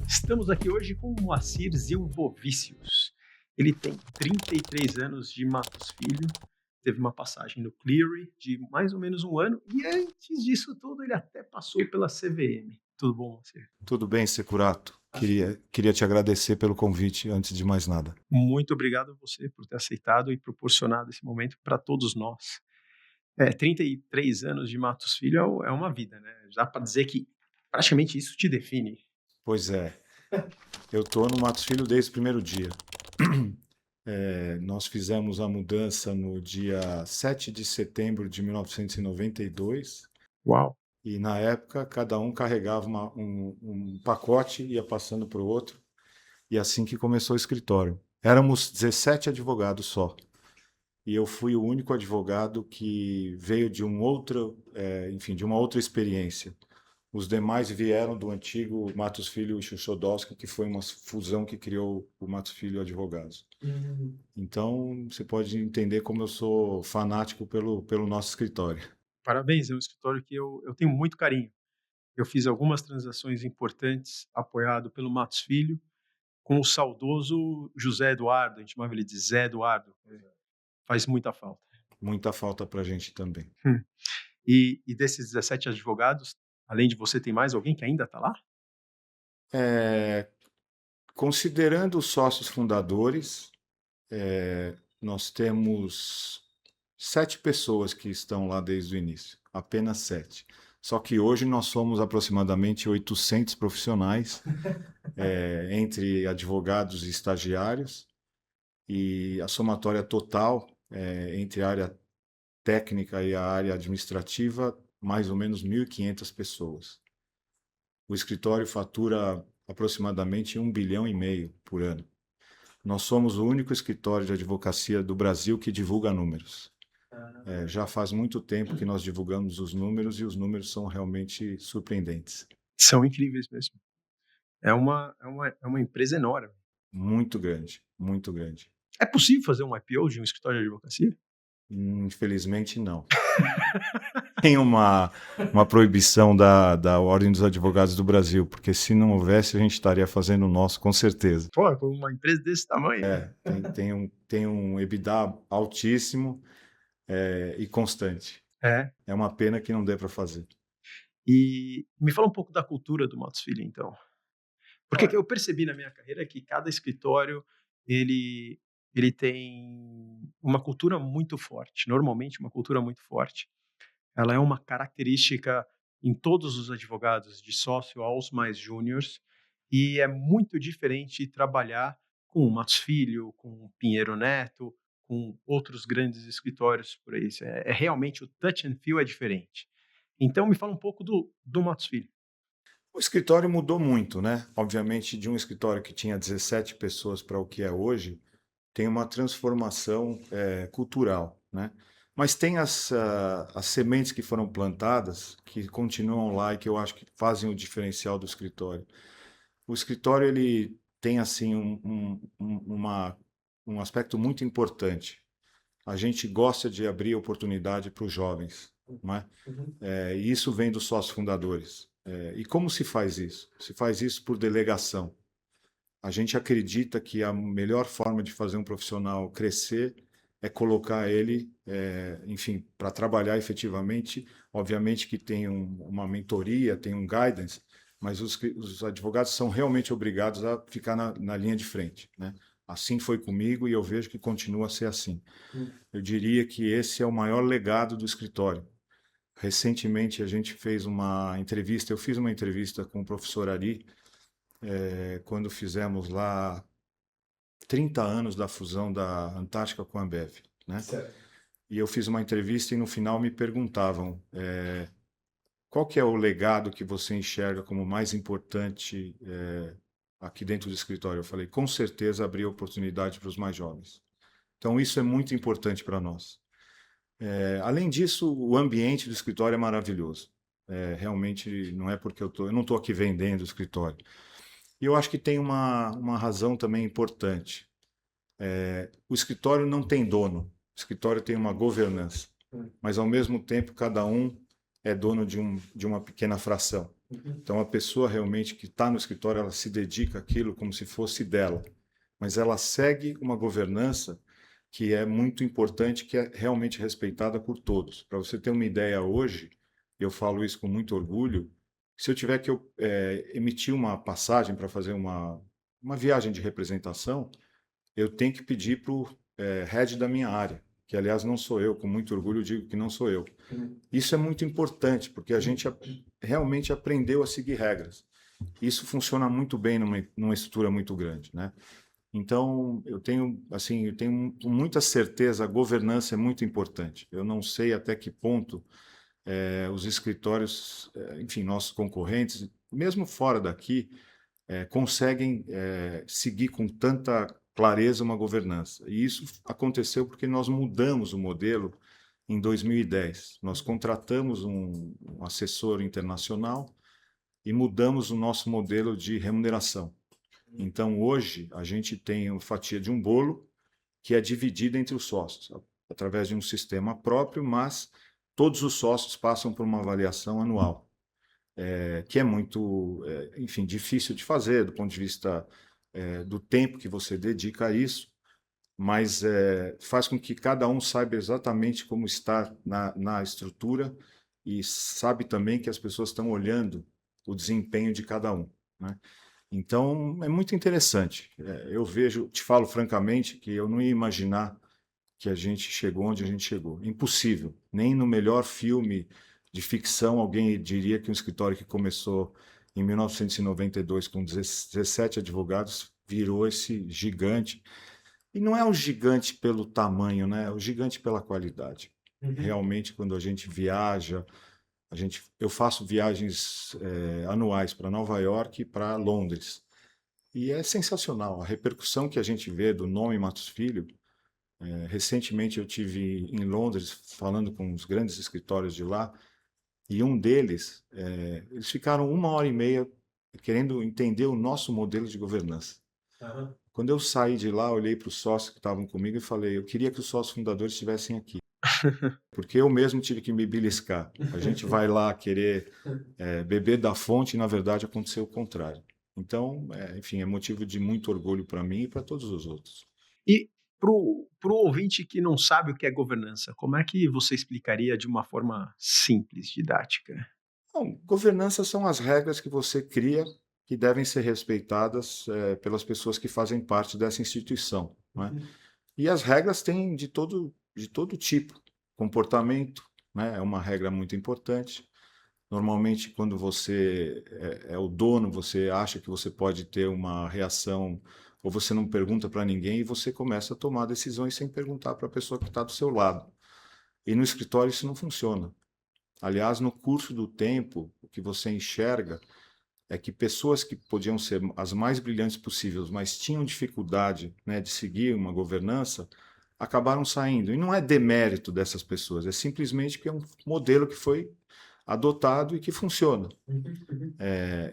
Estamos aqui hoje com o Moacir Zilvovicius. Ele tem 33 anos de Matos Filho, teve uma passagem no Cleary de mais ou menos um ano e antes disso tudo ele até passou pela CVM. Tudo bom, Moacir? Tudo bem, Securato. Queria te agradecer pelo convite antes de mais nada. Muito obrigado a você por ter aceitado e proporcionado esse momento para todos nós. 33 anos de Matos Filho é uma vida, né? Dá para dizer que praticamente isso te define. Pois é, eu estou no Matos Filho desde o primeiro dia. Nós fizemos a mudança no dia 7 de setembro de 1992 Uau! e, na época, cada um carregava um pacote e ia passando para o outro, e assim que começou o escritório. Éramos 17 advogados só, e eu fui o único advogado que veio de de uma outra experiência. Os demais vieram do antigo Matos Filho e Xuxodowski, que foi uma fusão que criou o Matos Filho Advogados. Então, você pode entender como eu sou fanático pelo nosso escritório. Parabéns, é um escritório que eu tenho muito carinho. Eu fiz algumas transações importantes apoiado pelo Matos Filho, com o saudoso José Eduardo, a gente chamava ele de Zé Eduardo, faz muita falta. Muita falta para a gente também. E desses 17 advogados, além de você, tem mais alguém que ainda está lá? É, Considerando os sócios fundadores, nós temos 7 pessoas que estão lá desde o início, apenas 7. Só que hoje nós somos aproximadamente 800 profissionais, entre advogados e estagiários, e a somatória total, entre a área técnica e a área administrativa, mais ou menos 1.500 pessoas. O escritório fatura aproximadamente 1,5 bilhão por ano. Nós somos o único escritório de advocacia do Brasil que divulga números. Já faz muito tempo que nós divulgamos os números e os números são realmente surpreendentes. São incríveis mesmo. É uma empresa enorme. Muito grande, muito grande. É possível fazer um IPO de um escritório de advocacia? Infelizmente, não. Tem uma proibição da Ordem dos Advogados do Brasil, porque se não houvesse, a gente estaria fazendo o nosso, com certeza. Pô, com uma empresa desse tamanho? Tem um EBITDA altíssimo e constante. É uma pena que não dê para fazer. E me fala um pouco da cultura do Matos Filho, então. Porque eu percebi na minha carreira que cada escritório ele ele tem uma cultura muito forte, normalmente uma cultura muito forte. Ela é uma característica em todos os advogados, de sócio aos mais júniores, e é muito diferente trabalhar com o Matos Filho, com o Pinheiro Neto, com outros grandes escritórios por aí. Realmente o touch and feel é diferente. Então me fala um pouco do Matos Filho. O escritório mudou muito, né? Obviamente, de um escritório que tinha 17 pessoas para o que é hoje, tem uma transformação cultural, né? Mas tem as sementes que foram plantadas, que continuam lá e que eu acho que fazem o diferencial do escritório. O escritório ele tem assim um aspecto muito importante. A gente gosta de abrir oportunidade para os jovens, não é? E isso vem dos sócios fundadores. E como se faz isso? Se faz isso por delegação. A gente acredita que a melhor forma de fazer um profissional crescer é colocar ele, enfim, para trabalhar efetivamente. Obviamente que tem uma mentoria, tem um guidance, mas os advogados são realmente obrigados a ficar na linha de frente, né? Assim foi comigo e eu vejo que continua a ser assim. Eu diria que esse é o maior legado do escritório. Recentemente a gente fez uma entrevista, eu fiz uma entrevista com o professor Ari, quando fizemos lá 30 anos da fusão da Antártica com a Ambev, né? Certo. E eu fiz uma entrevista e no final me perguntavam qual que é o legado que você enxerga como mais importante aqui dentro do escritório. Eu falei, com certeza abrir oportunidade para os mais jovens. Então isso é muito importante para nós. Além disso, o ambiente do escritório é maravilhoso. Realmente não é porque eu não estou aqui vendendo o escritório. E eu acho que tem uma razão também importante. O escritório não tem dono, o escritório tem uma governança, mas ao mesmo tempo cada um é dono de uma pequena fração. Então, a pessoa realmente que está no escritório, ela se dedica àquilo como se fosse dela, mas ela segue uma governança que é muito importante, que é realmente respeitada por todos. Para você ter uma ideia hoje, eu falo isso com muito orgulho, se eu tiver que emitir uma passagem para fazer uma viagem de representação, eu tenho que pedir para o head da minha área, que aliás não sou eu, com muito orgulho digo que não sou eu. Isso é muito importante, porque a gente realmente aprendeu a seguir regras. Isso funciona muito bem numa estrutura muito grande, né? Então, eu tenho muita certeza, a governança é muito importante. Eu não sei até que ponto os escritórios, enfim, nossos concorrentes, mesmo fora daqui, conseguem seguir com tanta clareza uma governança. E isso aconteceu porque nós mudamos o modelo em 2010. Nós contratamos um assessor internacional e mudamos o nosso modelo de remuneração. Então, hoje, a gente tem uma fatia de um bolo que é dividida entre os sócios, através de um sistema próprio, mas todos os sócios passam por uma avaliação anual, que é muito, enfim, difícil de fazer do ponto de vista do tempo que você dedica a isso, mas faz com que cada um saiba exatamente como está na estrutura e sabe também que as pessoas estão olhando o desempenho de cada um, né? Então, é muito interessante. Eu vejo, te falo francamente, que eu não ia imaginar que a gente chegou onde a gente chegou. Impossível. Nem no melhor filme de ficção alguém diria que um escritório que começou em 1992 com 17 advogados virou esse gigante. E não é um gigante pelo tamanho, né? É um gigante pela qualidade. Realmente, quando a gente viaja, eu faço viagens anuais para Nova York e para Londres. E é sensacional a repercussão que a gente vê do nome Matos Filho. Recentemente eu tive em Londres falando com os grandes escritórios de lá e um deles, eles ficaram 1 hora e meia querendo entender o nosso modelo de governança. Quando eu saí de lá, olhei para os sócios que estavam comigo e falei, eu queria que os sócios fundadores estivessem aqui, porque eu mesmo tive que me beliscar. A gente vai lá querer beber da fonte e, na verdade, aconteceu o contrário. Então, enfim, é motivo de muito orgulho para mim e para todos os outros. E para o ouvinte que não sabe o que é governança, como é que você explicaria de uma forma simples, didática? Bom, governança são as regras que você cria que devem ser respeitadas pelas pessoas que fazem parte dessa instituição, né? E as regras têm de todo tipo. Comportamento, né, é uma regra muito importante. Normalmente, quando você é o dono, você acha que você pode ter uma reação, ou você não pergunta para ninguém e você começa a tomar decisões sem perguntar para a pessoa que está do seu lado. E no escritório isso não funciona. Aliás, no curso do tempo, o que você enxerga é que pessoas que podiam ser as mais brilhantes possíveis, mas tinham dificuldade, né, de seguir uma governança, acabaram saindo. E não é demérito dessas pessoas, é simplesmente que é um modelo que foi adotado e que funciona.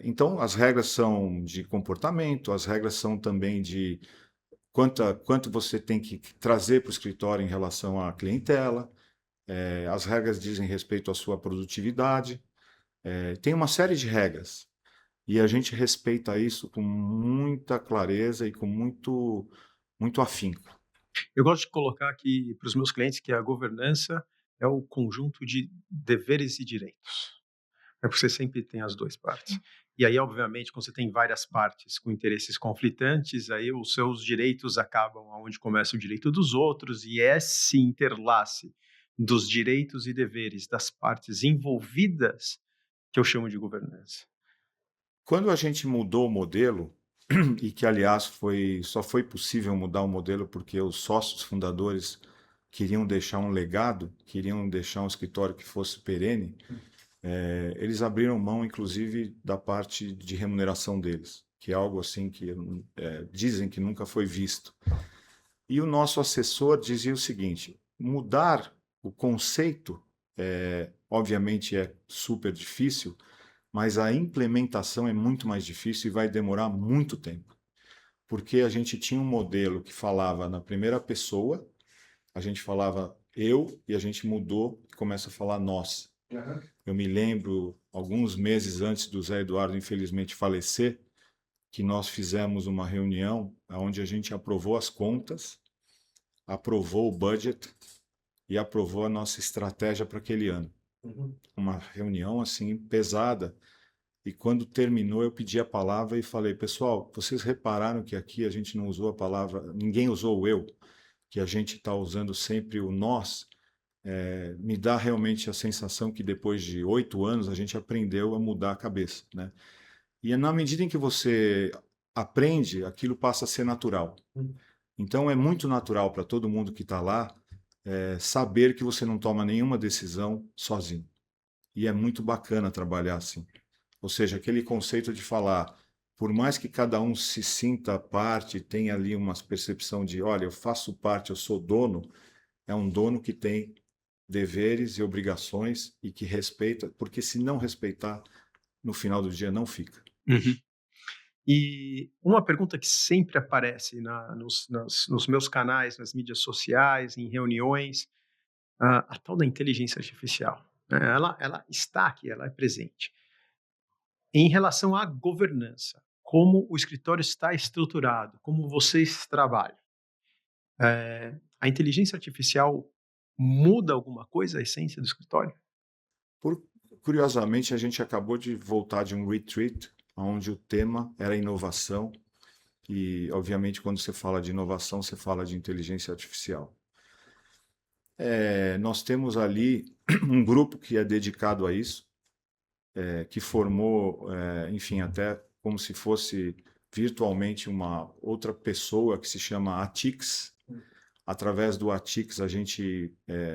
Então, as regras são de comportamento, as regras são também de quanto você tem que trazer para o escritório em relação à clientela, as regras dizem respeito à sua produtividade, tem uma série de regras. E a gente respeita isso com muita clareza e com muito afinco. Eu gosto de colocar aqui para os meus clientes que a governança é o conjunto de deveres e direitos. É porque você sempre tem as duas partes. E aí, obviamente, quando você tem várias partes com interesses conflitantes, aí os seus direitos acabam onde começa o direito dos outros, e esse interlace dos direitos e deveres das partes envolvidas que eu chamo de governança. Quando a gente mudou o modelo, e que, aliás, só foi possível mudar o modelo porque os sócios fundadores queriam deixar um legado, queriam deixar um escritório que fosse perene, eles abriram mão, inclusive, da parte de remuneração deles, que é algo assim que dizem que nunca foi visto. E o nosso assessor dizia o seguinte: mudar o conceito, obviamente, é super difícil, mas a implementação é muito mais difícil e vai demorar muito tempo. Porque a gente tinha um modelo que falava na primeira pessoa, a gente falava eu e a gente mudou e começa a falar nós. Eu me lembro alguns meses antes do Zé Eduardo infelizmente falecer, que nós fizemos uma reunião onde a gente aprovou as contas, aprovou o budget e aprovou a nossa estratégia para aquele ano. Uma reunião assim pesada. E quando terminou, eu pedi a palavra e falei, pessoal, vocês repararam que aqui a gente não usou a palavra, ninguém usou o eu, que a gente está usando sempre o nós. Me dá realmente a sensação que depois de 8 anos a gente aprendeu a mudar a cabeça, né? E na medida em que você aprende, aquilo passa a ser natural. Então é muito natural para todo mundo que está lá saber que você não toma nenhuma decisão sozinho. E é muito bacana trabalhar assim. Ou seja, aquele conceito de falar, por mais que cada um se sinta parte, tenha ali uma percepção de, olha, eu faço parte, eu sou dono, é um dono que tem deveres e obrigações e que respeita, porque se não respeitar, no final do dia não fica. Uhum. E uma pergunta que sempre aparece nos meus canais, nas mídias sociais, em reuniões, a tal da inteligência artificial, né? Ela está aqui, ela é presente. Em relação à governança, como o escritório está estruturado, como vocês trabalham, a inteligência artificial muda alguma coisa, a essência do escritório? Curiosamente, a gente acabou de voltar de um retreat, onde o tema era inovação, e obviamente quando você fala de inovação, você fala de inteligência artificial. Nós temos ali um grupo que é dedicado a isso, que formou, enfim, até como se fosse virtualmente uma outra pessoa que se chama ATIX. Através do ATIX, a gente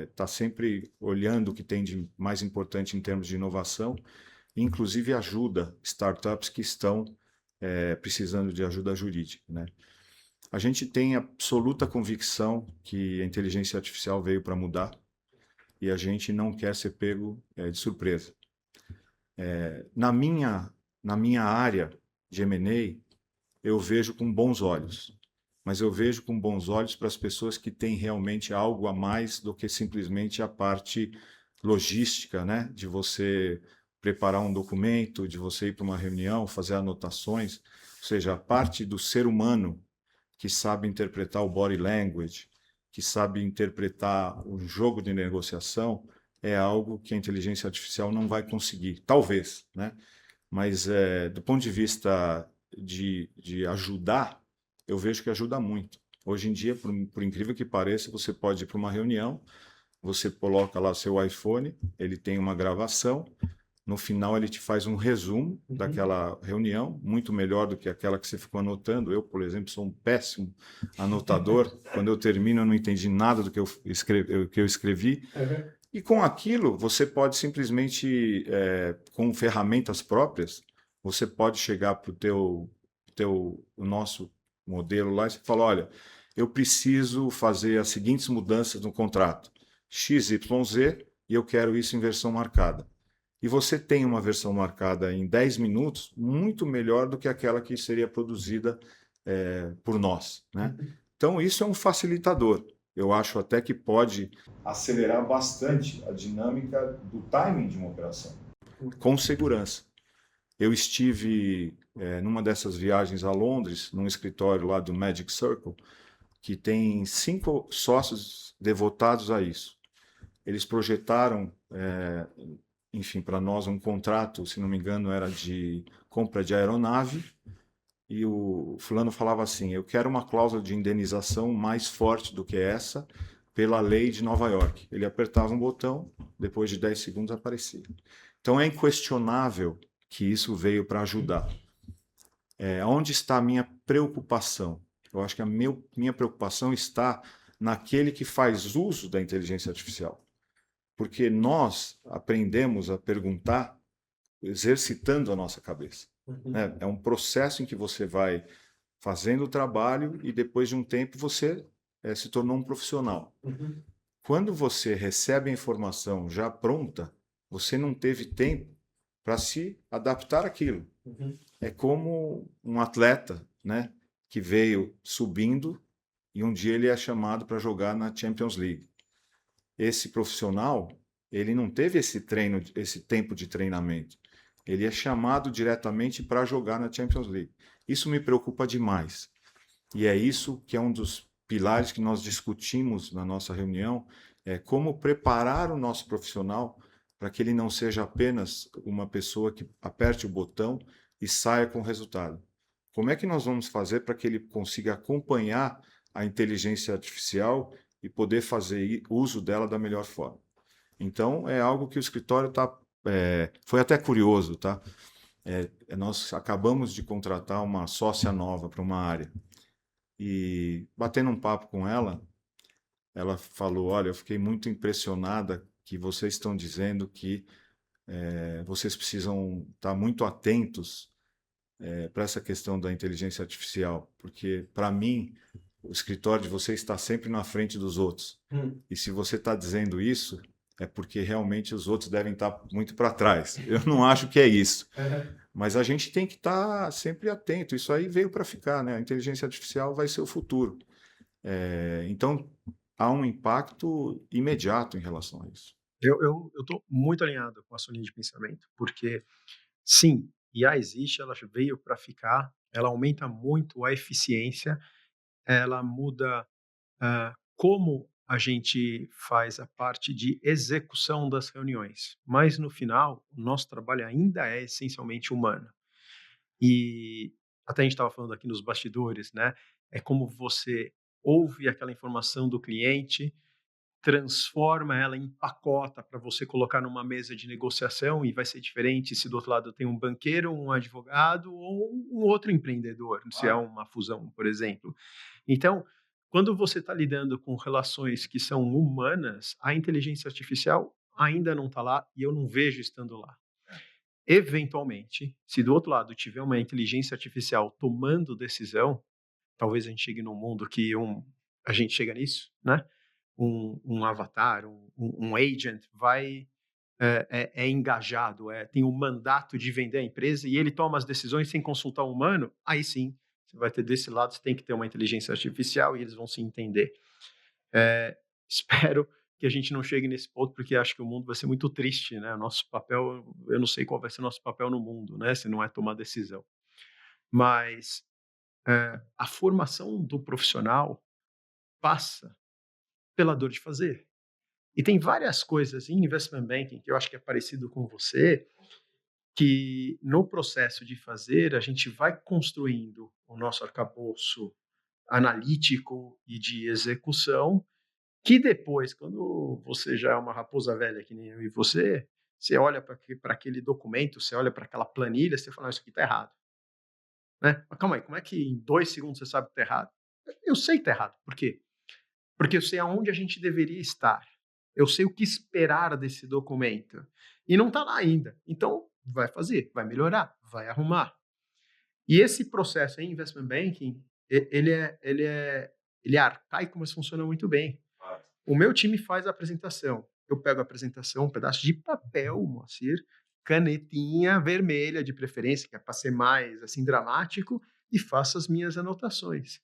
está sempre olhando o que tem de mais importante em termos de inovação, inclusive ajuda startups que estão precisando de ajuda jurídica, né? A gente tem absoluta convicção que a inteligência artificial veio para mudar e a gente não quer ser pego de surpresa. Na minha área de M&A, eu vejo com bons olhos, mas eu vejo com bons olhos para as pessoas que têm realmente algo a mais do que simplesmente a parte logística, né? De você preparar um documento, de você ir para uma reunião, fazer anotações, ou seja, a parte do ser humano que sabe interpretar o body language, que sabe interpretar o jogo de negociação, é algo que a inteligência artificial não vai conseguir. Talvez, né? Mas do ponto de vista de ajudar, eu vejo que ajuda muito. Hoje em dia, por incrível que pareça, você pode ir para uma reunião, você coloca lá seu iPhone, ele tem uma gravação, no final ele te faz um resumo daquela reunião, muito melhor do que aquela que você ficou anotando. Eu, por exemplo, sou um péssimo anotador. Quando eu termino, eu não entendi nada do que eu escrevi. E com aquilo, você pode simplesmente, com ferramentas próprias, você pode chegar para o nosso modelo lá e você fala, olha, eu preciso fazer as seguintes mudanças no contrato, XYZ, e eu quero isso em versão marcada. E você tem uma versão marcada em 10 minutos, muito melhor do que aquela que seria produzida por nós, né? Então, isso é um facilitador. Eu acho até que pode acelerar bastante a dinâmica do timing de uma operação, com segurança. Eu estive numa dessas viagens a Londres, num escritório lá do Magic Circle, que tem 5 sócios devotados a isso. Eles projetaram, enfim, para nós um contrato, se não me engano, era de compra de aeronave, e o fulano falava assim, eu quero uma cláusula de indenização mais forte do que essa, pela lei de Nova York. Ele apertava um botão, depois de 10 segundos aparecia. Então é inquestionável que isso veio para ajudar. Onde está a minha preocupação? Eu acho que a minha preocupação está naquele que faz uso da inteligência artificial. Porque nós aprendemos a perguntar exercitando a nossa cabeça. Né? É um processo em que você vai fazendo o trabalho e depois de um tempo você se tornou um profissional. Quando você recebe a informação já pronta, você não teve tempo para se adaptar àquilo. É como um atleta, né, que veio subindo e um dia ele é chamado para jogar na Champions League. Esse profissional, ele não teve esse tempo de treinamento. ele é chamado diretamente para jogar na Champions League. Isso me preocupa demais. E é isso que é um dos pilares que nós discutimos na nossa reunião, é como preparar o nosso profissional para que ele não seja apenas uma pessoa que aperte o botão e saia com o resultado. Como é que nós vamos fazer para que ele consiga acompanhar a inteligência artificial e poder fazer uso dela da melhor forma? Então, é algo que o escritório está... foi até curioso, tá? Nós acabamos de contratar uma sócia nova para uma área. E batendo um papo com ela, ela falou: olha, eu fiquei muito impressionada que vocês estão dizendo que vocês precisam estar muito atentos para essa questão da inteligência artificial, porque para mim o escritório de vocês está sempre na frente dos outros. E se você está dizendo isso, é porque realmente os outros devem estar muito para trás. Eu não acho que é isso. Mas a gente tem que estar sempre atento. Isso aí veio para ficar, né? A inteligência artificial vai ser o futuro. Então, há um impacto imediato em relação a isso. Eu estou muito alinhado com a sua linha de pensamento, porque, sim, IA existe, ela veio para ficar, ela aumenta muito a eficiência, ela muda como a gente faz a parte de execução das reuniões, mas no final, o nosso trabalho ainda é essencialmente humano. E até a gente estava falando aqui nos bastidores, né? É como você ouve aquela informação do cliente, transforma ela em empacota para você colocar numa mesa de negociação, e vai ser diferente se do outro lado tem um banqueiro, um advogado ou um outro empreendedor, se é uma fusão, por exemplo. Então, quando você está lidando com relações que são humanas, a inteligência artificial ainda não está lá e eu não vejo estando lá. Eventualmente, se do outro lado tiver uma inteligência artificial tomando decisão, talvez a gente chegue num mundo que a gente chega nisso, né? Um avatar, um agent é engajado, tem o mandato de vender a empresa e ele toma as decisões sem consultar o humano, aí sim, você vai ter desse lado, você tem que ter uma inteligência artificial e eles vão se entender. Espero que a gente não chegue nesse ponto, porque acho que o mundo vai ser muito triste, né? O nosso papel, eu não sei qual vai ser o nosso papel no mundo, né? Se não é tomar decisão. Mas a formação do profissional passa pela dor de fazer. E tem várias coisas em investment banking que eu acho que é parecido com você, que no processo de fazer, a gente vai construindo o nosso arcabouço analítico e de execução, que depois, quando você já é uma raposa velha que nem eu e você olha para aquele documento, você olha para aquela planilha, você fala: isso aqui está errado. Né? Mas calma aí, como é que em 2 segundos você sabe que está errado? Eu sei que está errado. Por quê? Porque eu sei aonde a gente deveria estar. Eu sei o que esperar desse documento. E não está lá ainda. Então, vai fazer, vai melhorar, vai arrumar. E esse processo em investment banking, ele é arcaico, mas funciona muito bem. O meu time faz a apresentação. Eu pego a apresentação, um pedaço de papel, Moacir, canetinha vermelha de preferência, que é para ser mais assim dramático, e faço as minhas anotações.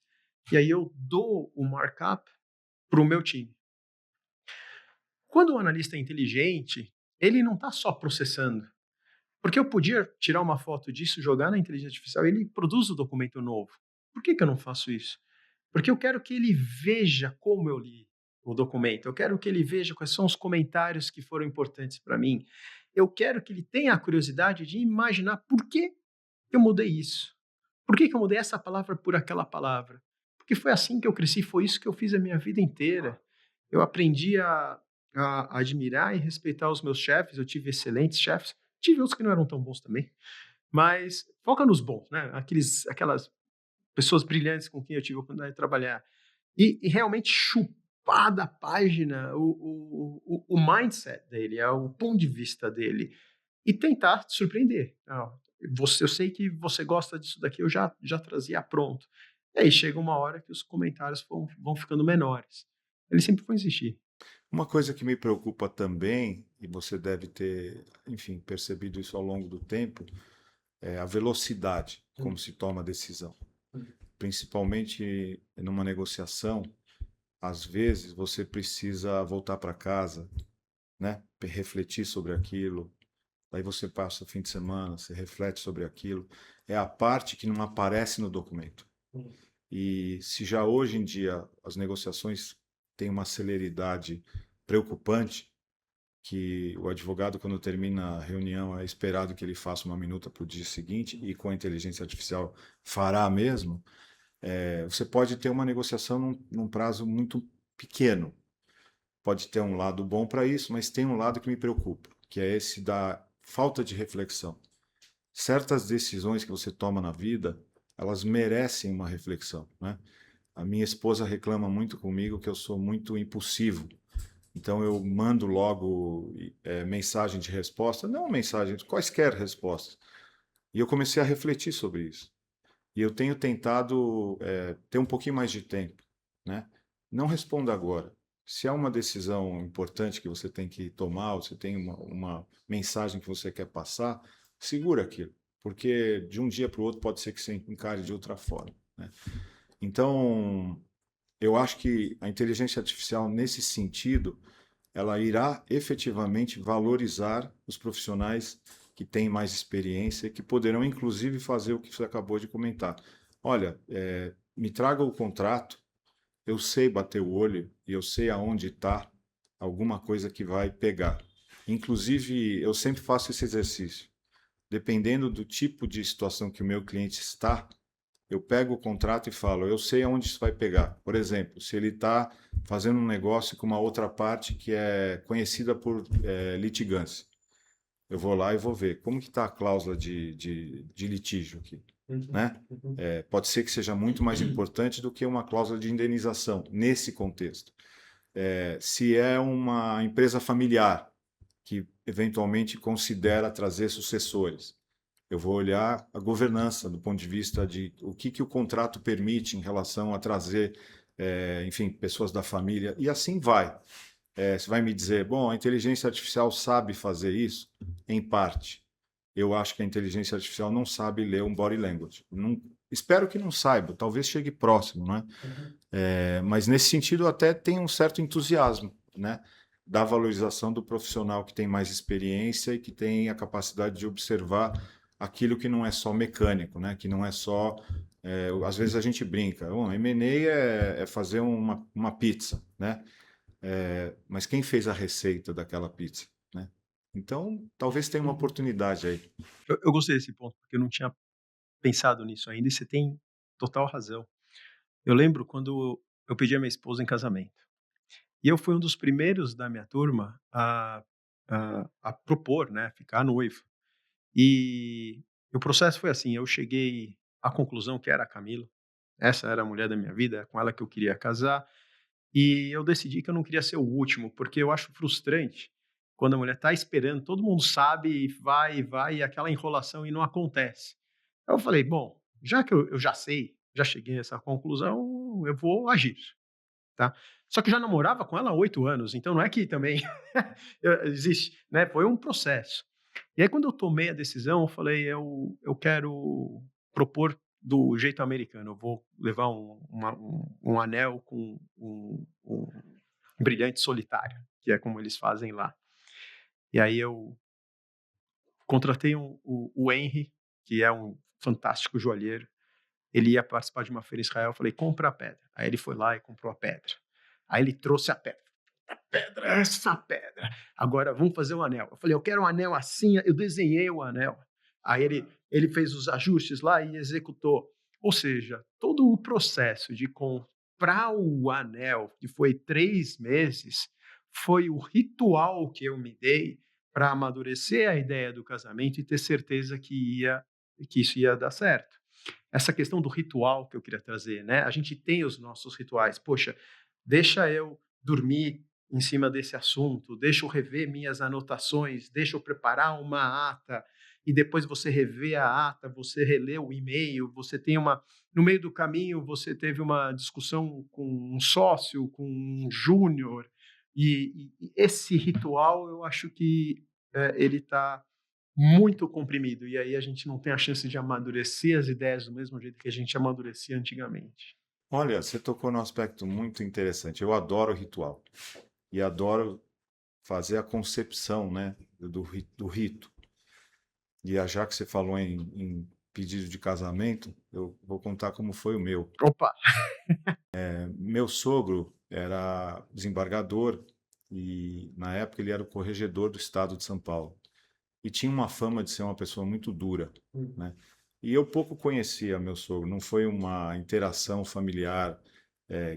E aí eu dou o markup para o meu time. Quando o analista é inteligente, ele não está só processando. Porque eu podia tirar uma foto disso, jogar na inteligência artificial e ele produz o documento novo. Por que eu não faço isso? Porque eu quero que ele veja como eu li o documento. Eu quero que ele veja quais são os comentários que foram importantes para mim. Eu quero que ele tenha a curiosidade de imaginar por que eu mudei isso. Por que eu mudei essa palavra por aquela palavra? Porque foi assim que eu cresci, foi isso que eu fiz a minha vida inteira. Eu aprendi a admirar e respeitar os meus chefes, eu tive excelentes chefes, tive outros que não eram tão bons também, mas foca nos bons, né? Aquelas pessoas brilhantes com quem eu tive a oportunidade de trabalhar. E realmente chupar da página o mindset dele, o ponto de vista dele, e tentar te surpreender. Eu sei que você gosta disso daqui, eu já trazia pronto. E aí chega uma hora que os comentários vão ficando menores. Eles sempre vão existir. Uma coisa que me preocupa também, e você deve ter, enfim, percebido isso ao longo do tempo, é a velocidade como se toma a decisão. Principalmente numa negociação, às vezes você precisa voltar para casa, né, refletir sobre aquilo, aí você passa o fim de semana, você reflete sobre aquilo. É a parte que não aparece no documento. E se já hoje em dia as negociações têm uma celeridade preocupante, que o advogado, quando termina a reunião, é esperado que ele faça uma minuta para o dia seguinte, e com a inteligência artificial fará mesmo, você pode ter uma negociação num prazo muito pequeno. Pode ter um lado bom para isso, mas tem um lado que me preocupa, que é esse da falta de reflexão. Certas decisões que você toma na vida, elas merecem uma reflexão, né? A minha esposa reclama muito comigo que eu sou muito impulsivo. Então eu mando logo mensagem de resposta, não mensagem, quaisquer respostas. E eu comecei a refletir sobre isso. E eu tenho tentado ter um pouquinho mais de tempo, né? Não responda agora. Se há uma decisão importante que você tem que tomar, ou você tem uma mensagem que você quer passar, segura aquilo, porque de um dia para o outro pode ser que você encare de outra forma, né? Então, eu acho que a inteligência artificial, nesse sentido, ela irá efetivamente valorizar os profissionais que têm mais experiência, que poderão inclusive fazer o que você acabou de comentar. Olha, me traga o contrato, eu sei bater o olho e eu sei aonde está alguma coisa que vai pegar. Inclusive, eu sempre faço esse exercício. Dependendo do tipo de situação que o meu cliente está, eu pego o contrato e falo, eu sei aonde isso vai pegar. Por exemplo, se ele está fazendo um negócio com uma outra parte que é conhecida por litigância, eu vou lá e vou ver como que está a cláusula de litígio aqui, né? Pode ser que seja muito mais importante do que uma cláusula de indenização nesse contexto. Se é uma empresa familiar que eventualmente considera trazer sucessores, eu vou olhar a governança do ponto de vista de o que o contrato permite em relação a trazer, enfim, pessoas da família, e assim vai. Você vai me dizer, bom, a inteligência artificial sabe fazer isso? Em parte. Eu acho que a inteligência artificial não sabe ler um body language. Não, espero que não saiba, talvez chegue próximo, né? Mas nesse sentido eu até tenho um certo entusiasmo, né? Da valorização do profissional que tem mais experiência e que tem a capacidade de observar aquilo que não é só mecânico, né? Que não é só... às vezes a gente brinca, M&A é fazer uma pizza, né? Mas quem fez a receita daquela pizza, né? Então, talvez tenha uma oportunidade aí. Eu gostei desse ponto, porque eu não tinha pensado nisso ainda, e você tem total razão. Eu lembro quando eu pedi a minha esposa em casamento. E eu fui um dos primeiros da minha turma a propor, né, ficar noivo. E o processo foi assim, eu cheguei à conclusão que era a Camila, essa era a mulher da minha vida, é com ela que eu queria casar, e eu decidi que eu não queria ser o último, porque eu acho frustrante quando a mulher está esperando, todo mundo sabe, e vai, e aquela enrolação e não acontece. Aí eu falei, bom, já que eu já sei, já cheguei a essa conclusão, eu vou agir. Tá? Só que eu já namorava com ela há 8 anos, então não é que também existe, né? Foi um processo. E aí, quando eu tomei a decisão, eu falei: eu quero propor do jeito americano. Eu vou levar um anel com um brilhante solitário, que é como eles fazem lá. E aí eu contratei o Henry, que é um fantástico joalheiro. Ele ia participar de uma feira em Israel. Eu falei: compra a pedra. Aí ele foi lá e comprou a pedra. Aí ele trouxe a pedra. A pedra, essa pedra. Agora vamos fazer um anel. Eu falei: eu quero um anel assim. Eu desenhei o anel. Aí ele fez os ajustes lá e executou. Ou seja, todo o processo de comprar o anel, que foi 3 meses, foi o ritual que eu me dei para amadurecer a ideia do casamento e ter certeza que isso ia dar certo. Essa questão do ritual que eu queria trazer, né? A gente tem os nossos rituais. Poxa, deixa eu dormir em cima desse assunto, deixa eu rever minhas anotações, deixa eu preparar uma ata, e depois você revê a ata, você relê o e-mail, você tem no meio do caminho, você teve uma discussão com um sócio, com um júnior, e esse ritual, eu acho que ele está muito comprimido, e aí a gente não tem a chance de amadurecer as ideias do mesmo jeito que a gente amadurecia antigamente. Olha, você tocou num aspecto muito interessante. Eu adoro ritual e adoro fazer a concepção, né, do rito. E já que você falou em pedido de casamento, eu vou contar como foi o meu. Opa! Meu sogro era desembargador e, na época, ele era o corregedor do estado de São Paulo. E tinha uma fama de ser uma pessoa muito dura, né? E eu pouco conhecia meu sogro, não foi uma interação familiar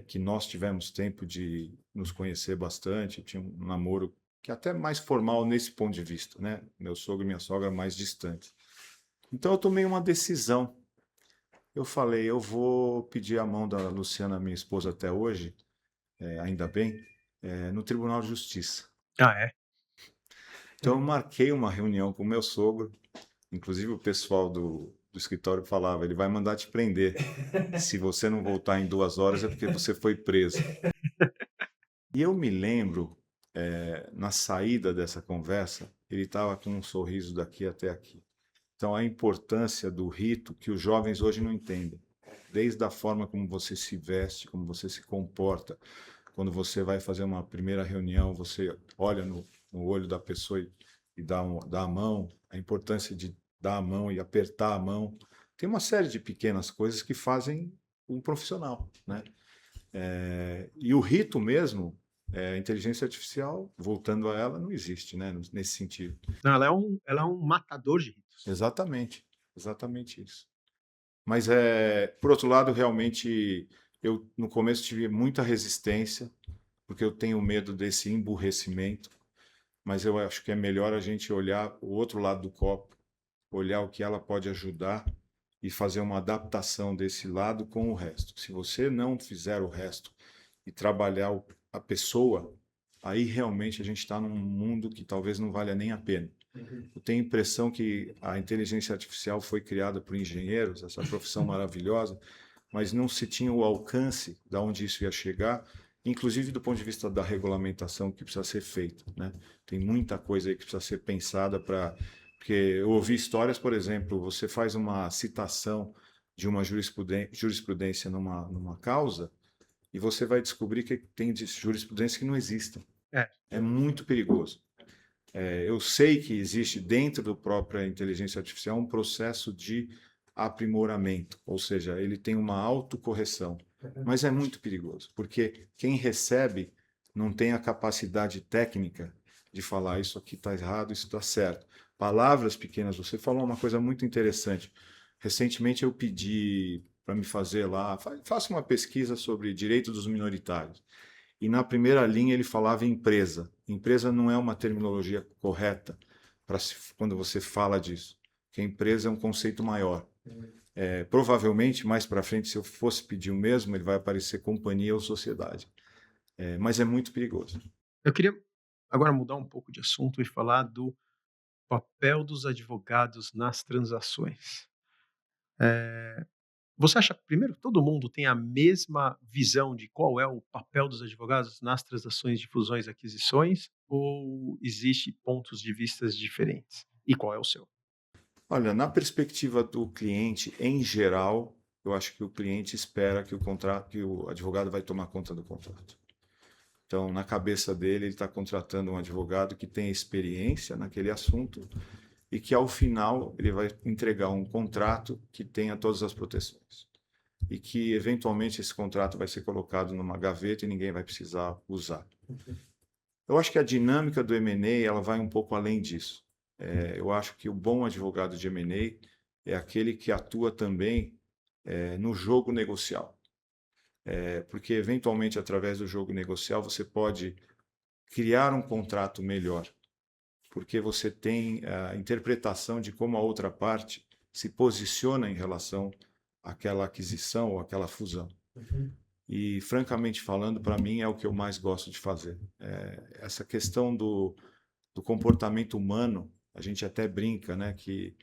que nós tivemos tempo de nos conhecer bastante, tinha um namoro que é até mais formal nesse ponto de vista, né? Meu sogro e minha sogra mais distantes. Então eu tomei uma decisão. Eu falei, eu vou pedir a mão da Luciana, minha esposa, até hoje, ainda bem, no Tribunal de Justiça. Ah, é? Então eu marquei uma reunião com o meu sogro. Inclusive o pessoal do escritório falava, ele vai mandar te prender. Se você não voltar em 2 horas é porque você foi preso. E eu me lembro, na saída dessa conversa, ele estava com um sorriso daqui até aqui. Então a importância do rito que os jovens hoje não entendem. Desde a forma como você se veste, como você se comporta. Quando você vai fazer uma primeira reunião, você olha no olho da pessoa e dá a mão, a importância de dar a mão e apertar a mão. Tem uma série de pequenas coisas que fazem um profissional, né? E o rito mesmo, a inteligência artificial, voltando a ela, não existe, né? Nesse sentido. Não, ela é um matador de ritos. Exatamente, exatamente isso. Mas, por outro lado, realmente, eu no começo tive muita resistência, porque eu tenho medo desse emburrecimento, mas eu acho que é melhor a gente olhar o outro lado do copo, olhar o que ela pode ajudar e fazer uma adaptação desse lado com o resto. Se você não fizer o resto e trabalhar a pessoa, aí realmente a gente está num mundo que talvez não valha nem a pena. Eu tenho a impressão que a inteligência artificial foi criada por engenheiros, essa profissão maravilhosa, mas não se tinha o alcance de onde isso ia chegar, inclusive do ponto de vista da regulamentação que precisa ser feita, né? Tem muita coisa aí que precisa ser pensada para... Porque eu ouvi histórias, por exemplo, você faz uma citação de uma jurisprudência numa causa e você vai descobrir que tem jurisprudência que não existem. É. É muito perigoso. Eu sei que existe dentro da própria inteligência artificial um processo de aprimoramento, ou seja, ele tem uma autocorreção, mas é muito perigoso, porque quem recebe não tem a capacidade técnica de falar isso aqui está errado, isso está certo. Palavras pequenas, você falou uma coisa muito interessante. Recentemente eu pedi para me fazer lá, faça uma pesquisa sobre direito dos minoritários. E na primeira linha ele falava empresa. Empresa não é uma terminologia correta quando você fala disso, porque empresa é um conceito maior. Provavelmente, mais para frente, se eu fosse pedir o mesmo, ele vai aparecer companhia ou sociedade. Mas é muito perigoso. Eu queria agora mudar um pouco de assunto e falar do papel dos advogados nas transações. Você acha, primeiro, que todo mundo tem a mesma visão de qual é o papel dos advogados nas transações de fusões e aquisições, ou existe pontos de vistas diferentes? E qual é o seu? Olha, na perspectiva do cliente, em geral, eu acho que o cliente espera que o advogado vai tomar conta do contrato. Então, na cabeça dele, ele está contratando um advogado que tem experiência naquele assunto e que, ao final, ele vai entregar um contrato que tenha todas as proteções. E que, eventualmente, esse contrato vai ser colocado numa gaveta e ninguém vai precisar usar. Eu acho que a dinâmica do M&A ela vai um pouco além disso. Eu acho que o bom advogado de M&A é aquele que atua também no jogo negocial. Porque, eventualmente, através do jogo negocial, você pode criar um contrato melhor, porque você tem a interpretação de como a outra parte se posiciona em relação àquela aquisição ou àquela fusão. E, francamente falando, para mim é o que eu mais gosto de fazer. Essa questão do comportamento humano, a gente até brinca, né, que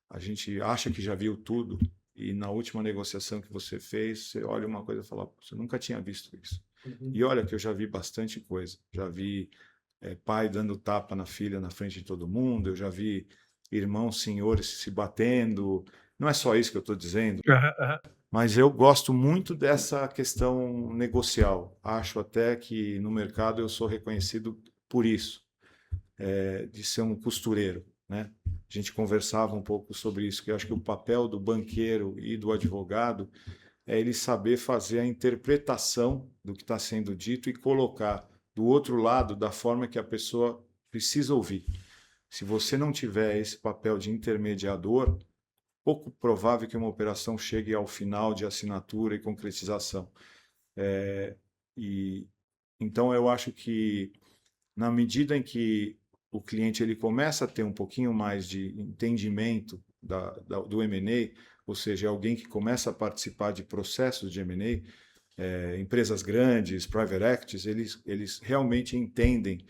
a gente acha que já viu tudo e na última negociação que você fez, você olha uma coisa e fala, você nunca tinha visto isso. E olha que eu já vi bastante coisa. Já vi pai dando tapa na filha na frente de todo mundo, eu já vi irmãos senhores se batendo. Não é só isso que eu estou dizendo, mas eu gosto muito dessa questão negocial. Acho até que no mercado eu sou reconhecido por isso, de ser um costureiro. né? A gente conversava um pouco sobre isso, que eu acho que o papel do banqueiro e do advogado é ele saber fazer a interpretação do que está sendo dito e colocar do outro lado da forma que a pessoa precisa ouvir. Se você não tiver esse papel de intermediador, pouco provável que uma operação chegue ao final de assinatura e concretização. E então eu acho que na medida em que o cliente ele começa a ter um pouquinho mais de entendimento do M&A, ou seja, alguém que começa a participar de processos de M&A, empresas grandes, private equities, eles realmente entendem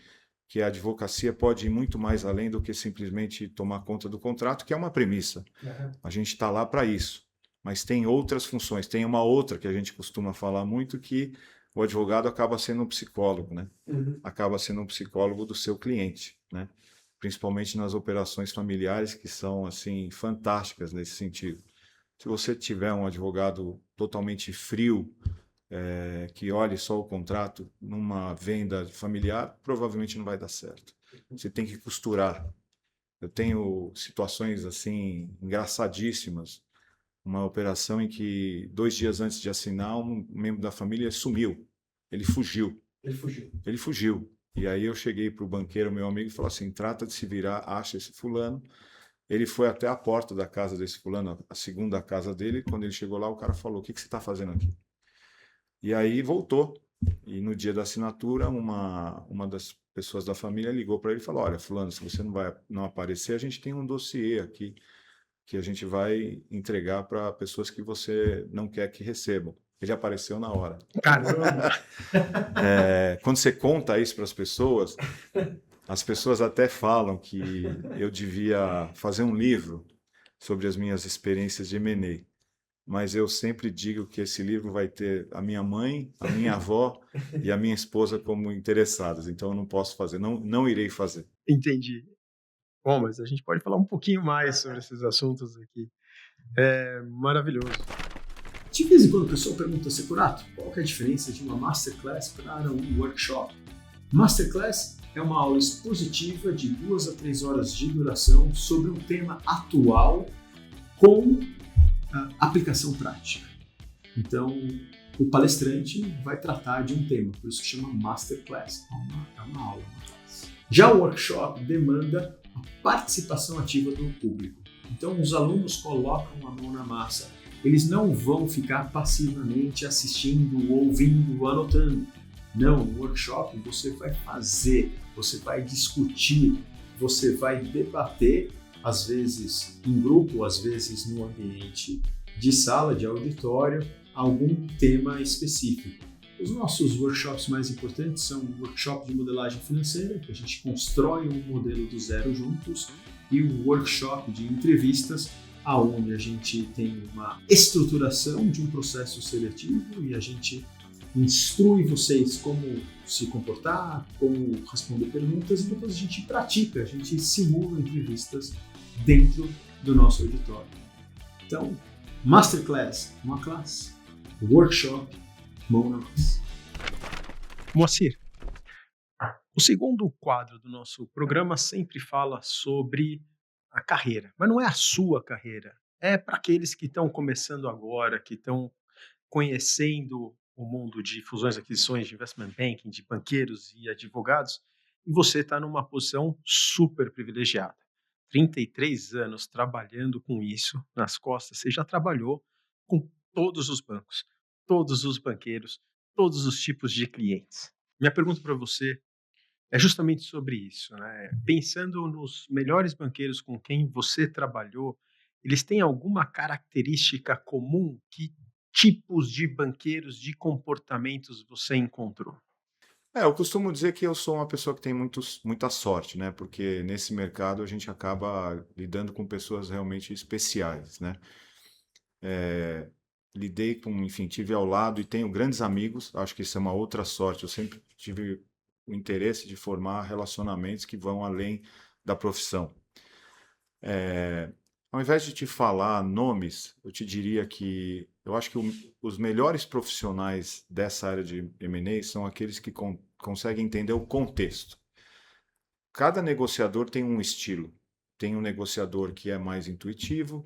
que a advocacia pode ir muito mais além do que simplesmente tomar conta do contrato, que é uma premissa. Uhum. A gente está lá para isso. Mas tem outras funções. Tem uma outra que a gente costuma falar muito, que o advogado acaba sendo um psicólogo, né? Uhum. Acaba sendo um psicólogo do seu cliente, né? Principalmente nas operações familiares, que são assim fantásticas nesse sentido. Se você tiver um advogado totalmente frio, que olhe só o contrato numa venda familiar, provavelmente não vai dar certo. Você tem que costurar. Eu tenho situações assim engraçadíssimas. Uma operação em que 2 dias antes de assinar, um membro da família sumiu. Ele fugiu. Ele fugiu. Ele fugiu. E aí eu cheguei para o banqueiro, meu amigo, e falei assim: trata de se virar, acha esse fulano. Ele foi até a porta da casa desse fulano, a segunda casa dele. Quando ele chegou lá, o cara falou: o que você está fazendo aqui? E aí voltou. E no dia da assinatura, uma das pessoas da família ligou para ele e falou: olha, fulano, se você não aparecer, a gente tem um dossiê aqui que a gente vai entregar para pessoas que você não quer que recebam. Ele apareceu na hora. Caramba! Quando você conta isso para as pessoas até falam que eu devia fazer um livro sobre as minhas experiências de M&A. Mas eu sempre digo que esse livro vai ter a minha mãe, a minha avó e a minha esposa como interessadas. Então eu não posso fazer, não irei fazer. Entendi. Bom, mas a gente pode falar um pouquinho mais sobre esses assuntos aqui. É maravilhoso. De vez em quando o pessoal pergunta, Securato, qual que é a diferença de uma Masterclass para um workshop? Masterclass é uma aula expositiva de 2 a 3 horas de duração sobre um tema atual com aplicação prática. Então, o palestrante vai tratar de um tema, por isso que chama Masterclass, é uma aula, uma classe. Já o workshop demanda a participação ativa do público. Então, os alunos colocam a mão na massa. Eles não vão ficar passivamente assistindo, ouvindo, anotando. Não, no workshop você vai fazer, você vai discutir, você vai debater, às vezes em grupo, às vezes no ambiente de sala, de auditório, algum tema específico. Os nossos workshops mais importantes são o workshop de modelagem financeira, que a gente constrói um modelo do zero juntos, e o workshop de entrevistas, aonde a gente tem uma estruturação de um processo seletivo e a gente instrui vocês como se comportar, como responder perguntas, e depois a gente pratica, a gente simula entrevistas dentro do nosso auditório. Então, Masterclass, uma classe, workshop, mão na massa. Moacir, o segundo quadro do nosso programa sempre fala sobre a carreira, mas não é a sua carreira, é para aqueles que estão começando agora, que estão conhecendo o mundo de fusões e aquisições, de investment banking, de banqueiros e advogados, e você está numa posição super privilegiada. 33 anos trabalhando com isso nas costas, você já trabalhou com todos os bancos, todos os banqueiros, todos os tipos de clientes. Minha pergunta para você é justamente sobre isso, né? Pensando nos melhores banqueiros com quem você trabalhou, eles têm alguma característica comum? Que tipos de banqueiros, de comportamentos você encontrou? Eu costumo dizer que eu sou uma pessoa que tem muita sorte, né? Porque nesse mercado a gente acaba lidando com pessoas realmente especiais, né? Lidei com, enfim, tive ao lado e tenho grandes amigos, acho que isso é uma outra sorte. Eu sempre tive o interesse de formar relacionamentos que vão além da profissão. Ao invés de te falar nomes, eu te diria que eu acho que os melhores profissionais dessa área de M&A são aqueles que conseguem entender o contexto. Cada negociador tem um estilo. tem um negociador que é mais intuitivo,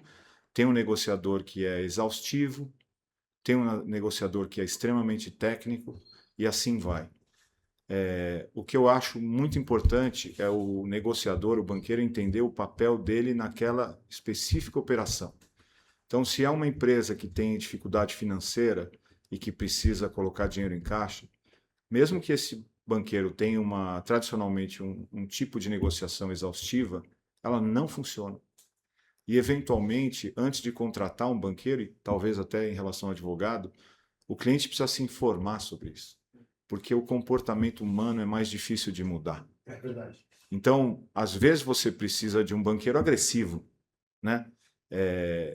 tem um negociador que é exaustivo, tem um negociador que é extremamente técnico e assim vai. O que eu acho muito importante é o negociador, o banqueiro, entender o papel dele naquela específica operação. Então, se é uma empresa que tem dificuldade financeira e que precisa colocar dinheiro em caixa, mesmo que esse banqueiro tenha tradicionalmente um tipo de negociação exaustiva, ela não funciona. E, eventualmente, antes de contratar um banqueiro, e talvez até em relação ao advogado, o cliente precisa se informar sobre isso, porque o comportamento humano é mais difícil de mudar. É verdade. Então, às vezes você precisa de um banqueiro agressivo, né?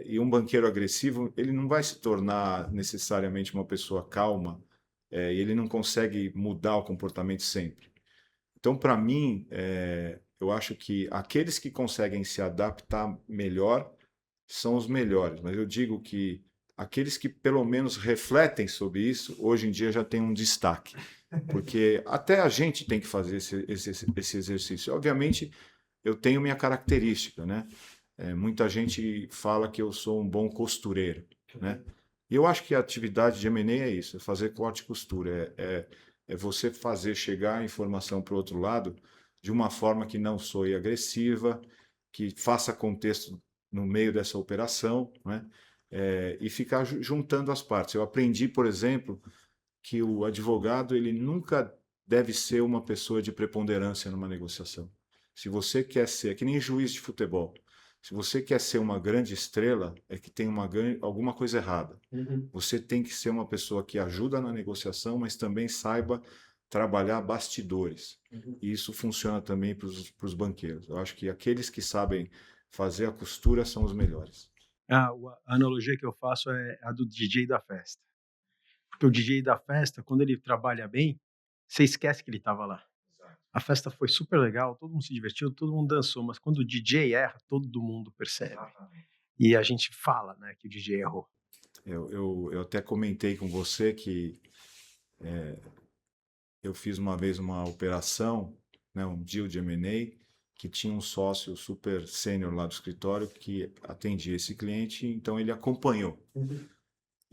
E um banqueiro agressivo, ele não vai se tornar necessariamente uma pessoa calma, e ele não consegue mudar o comportamento sempre. Então, para mim, eu acho que aqueles que conseguem se adaptar melhor são os melhores. Mas eu digo que aqueles que pelo menos refletem sobre isso, hoje em dia já tem um destaque. Porque até a gente tem que fazer esse exercício. Obviamente, eu tenho minha característica, né? Muita gente fala que eu sou um bom costureiro, né? E eu acho que a atividade de M&A é isso, é fazer corte e costura, é você fazer chegar a informação para o outro lado de uma forma que não soe agressiva, que faça contexto no meio dessa operação, né? E ficar juntando as partes. Eu aprendi, por exemplo, que o advogado ele nunca deve ser uma pessoa de preponderância numa negociação. Se você quer ser, é que nem juiz de futebol. Se você quer ser uma grande estrela, é que tem alguma coisa errada. Você tem que ser uma pessoa que ajuda na negociação, mas também saiba trabalhar bastidores. E isso funciona também para os banqueiros. Eu acho que aqueles que sabem fazer a costura são os melhores. A analogia que eu faço é a do DJ da festa. Porque o DJ da festa, quando ele trabalha bem, você esquece que ele estava lá. A festa foi super legal, todo mundo se divertiu, todo mundo dançou, mas quando o DJ erra, todo mundo percebe. E a gente fala, né, que o DJ errou. Eu até comentei com você que eu fiz uma vez uma operação, né, um deal de M&A, que tinha um sócio super sênior lá do escritório que atendia esse cliente, então ele acompanhou.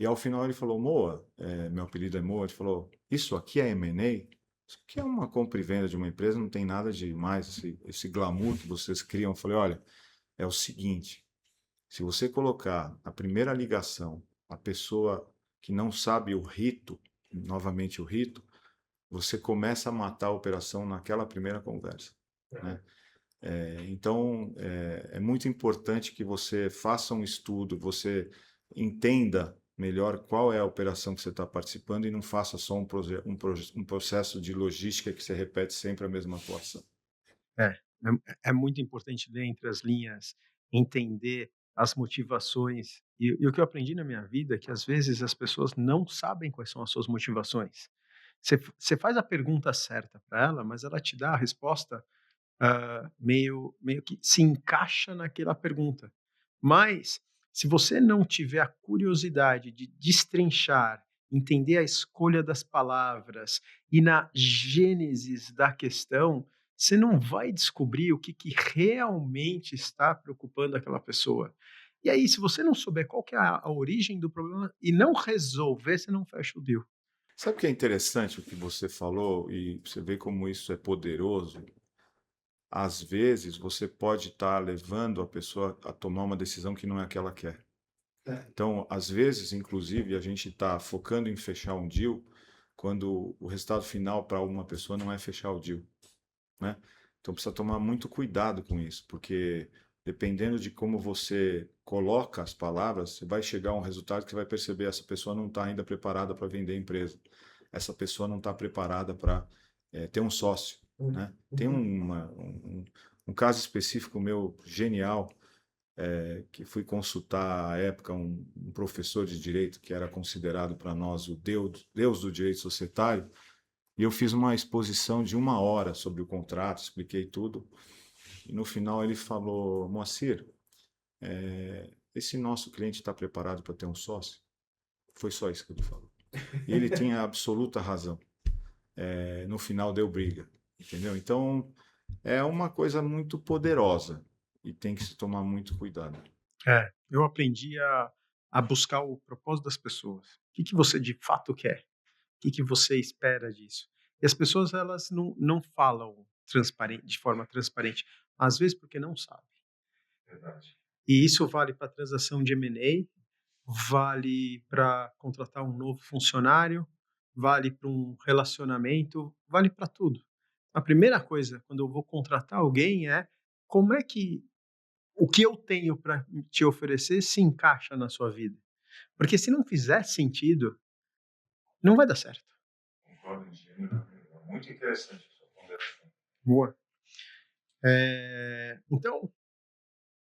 E ao final ele falou, Moa, meu apelido é Moa, ele falou, isso aqui é M&A? Isso aqui é uma compra e venda de uma empresa, não tem nada de mais, esse glamour que vocês criam. Eu falei, olha, é o seguinte, se você colocar na primeira ligação a pessoa que não sabe o rito, novamente o rito, você começa a matar a operação naquela primeira conversa, né? Então, é muito importante que você faça um estudo, você entenda melhor qual é a operação que você está participando e não faça só um processo de logística que você repete sempre a mesma atuação. É muito importante ler entre as linhas, entender as motivações. E o que eu aprendi na minha vida é que às vezes as pessoas não sabem quais são as suas motivações. Você faz a pergunta certa para ela, mas ela te dá a resposta meio que se encaixa naquela pergunta. Mas, se você não tiver a curiosidade de destrinchar, entender a escolha das palavras e na gênesis da questão, você não vai descobrir o que realmente está preocupando aquela pessoa. E aí, se você não souber qual que é a origem do problema e não resolver, você não fecha o deal. Sabe o que é interessante o que você falou e você vê como isso é poderoso? Às vezes você pode estar levando a pessoa a tomar uma decisão que não é a que ela quer. Então, às vezes, inclusive, a gente está focando em fechar um deal quando o resultado final para uma pessoa não é fechar o deal, né? Então, precisa tomar muito cuidado com isso, porque dependendo de como você coloca as palavras, você vai chegar a um resultado que você vai perceber essa pessoa não está ainda preparada para vender a empresa. Essa pessoa não está preparada para ter um sócio, né? Tem um caso específico meu genial, que fui consultar à época um professor de direito que era considerado para nós o Deus do direito societário, e eu fiz uma exposição de 1 hora sobre o contrato, expliquei tudo, e no final ele falou, Moacir, esse nosso cliente está preparado para ter um sócio? Foi só isso que ele falou. E ele tinha absoluta razão. No final deu briga, entendeu? Então, é uma coisa muito poderosa. e tem que se tomar muito cuidado. Eu aprendi a buscar o propósito das pessoas. O que que você de fato quer? O que que você espera disso? E as pessoas elas não falam de forma transparente, às vezes porque não sabem. Verdade. E isso vale para transação de M&A, vale para contratar um novo funcionário, vale para um relacionamento, vale para tudo. A primeira coisa quando eu vou contratar alguém é como é que o que eu tenho para te oferecer se encaixa na sua vida. Porque se não fizer sentido, não vai dar certo. Concordo em gênero. É muito interessante a sua ponderação. Boa. Então,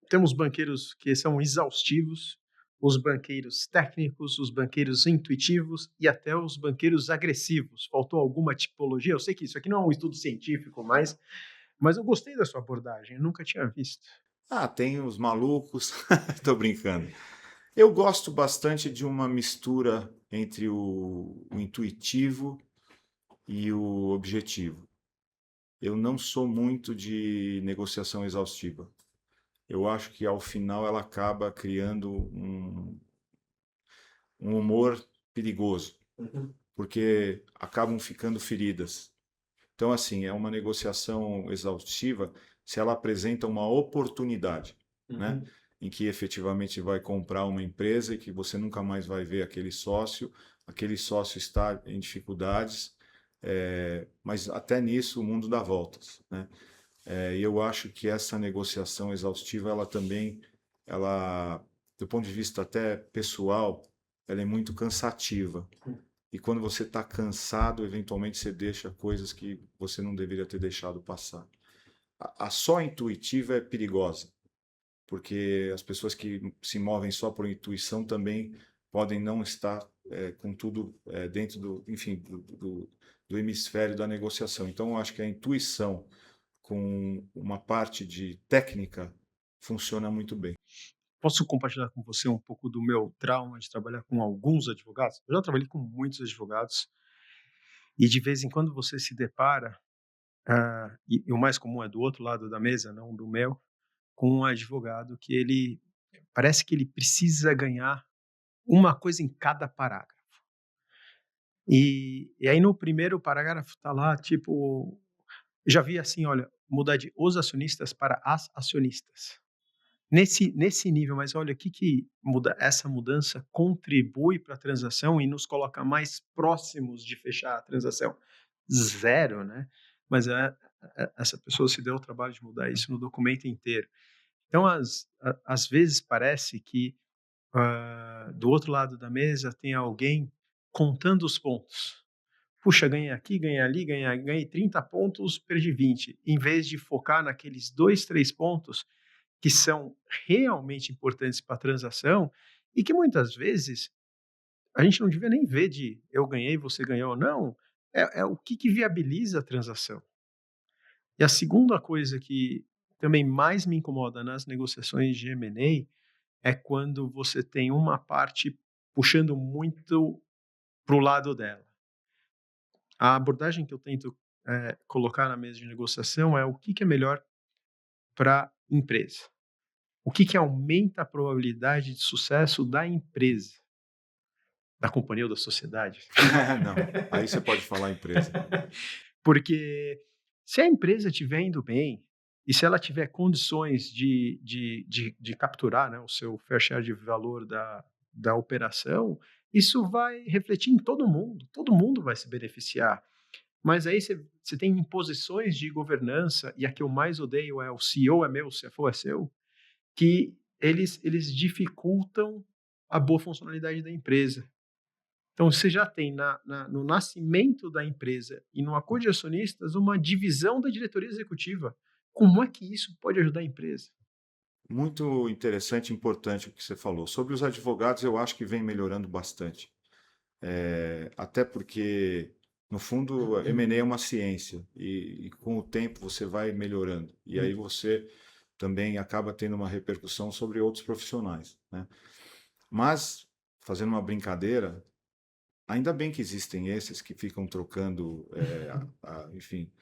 temos banqueiros que são exaustivos, os banqueiros técnicos, os banqueiros intuitivos e até os banqueiros agressivos. Faltou alguma tipologia? Eu sei que isso aqui não é um estudo científico, mas eu gostei da sua abordagem, eu nunca tinha visto. Ah, tem os malucos. Tô brincando. Eu gosto bastante de uma mistura entre o intuitivo e o objetivo. Eu não sou muito de negociação exaustiva. Eu acho que ao final ela acaba criando um humor perigoso, porque acabam ficando feridas. Então, assim, é uma negociação exaustiva se ela apresenta uma oportunidade, né? Em que efetivamente vai comprar uma empresa e que você nunca mais vai ver aquele sócio está em dificuldades, mas até nisso o mundo dá voltas, né? E eu acho que essa negociação exaustiva, ela também, ela, do ponto de vista até pessoal, ela é muito cansativa. E quando você está cansado, eventualmente você deixa coisas que você não deveria ter deixado passar. A só intuitiva é perigosa, porque as pessoas que se movem só por intuição também podem não estar com tudo dentro do, enfim, do hemisfério da negociação. Então, eu acho que a intuição com uma parte de técnica funciona muito bem. Posso compartilhar com você um pouco do meu trauma de trabalhar com alguns advogados? Eu já trabalhei com muitos advogados e de vez em quando você se depara, e o mais comum é do outro lado da mesa, não do meu, com um advogado que ele parece que ele precisa ganhar uma coisa em cada parágrafo. E aí no primeiro parágrafo tá lá, tipo, já vi assim, olha, mudar de os acionistas para as acionistas. Nesse nível, mas olha, o que que muda essa mudança contribui para a transação e nos coloca mais próximos de fechar a transação? Zero, né? Mas essa pessoa se deu o trabalho de mudar isso no documento inteiro. Então, às vezes parece que do outro lado da mesa tem alguém contando os pontos. Puxa, ganhei aqui, ganhei ali, ganhei 30 pontos, perdi 20. Em vez de focar naqueles 2, 3 pontos que são realmente importantes para a transação e que muitas vezes a gente não devia nem ver de eu ganhei, você ganhou, não. É o que, que viabiliza a transação. E a segunda coisa que também mais me incomoda nas negociações de M&A é quando você tem uma parte puxando muito para o lado dela. A abordagem que eu tento colocar na mesa de negociação é o que, que é melhor para a empresa. O que que aumenta a probabilidade de sucesso da empresa, da companhia ou da sociedade? Não, aí você pode falar empresa. Porque se a empresa estiver indo bem e se ela tiver condições de capturar, né, o seu fair share de valor da operação, isso vai refletir em todo mundo vai se beneficiar. Mas aí você tem imposições de governança, e a que eu mais odeio é o CEO é meu, o CFO é seu, que eles dificultam a boa funcionalidade da empresa. Então, você já tem no nascimento da empresa e no acordo de acionistas uma divisão da diretoria executiva. Como é que isso pode ajudar a empresa? Muito interessante e importante o que você falou. Sobre os advogados, eu acho que vem melhorando bastante. Até porque, no fundo, M&A é uma ciência e com o tempo você vai melhorando. E aí você também acaba tendo uma repercussão sobre outros profissionais, né? Mas, fazendo uma brincadeira, ainda bem que existem esses que ficam trocando, enfim,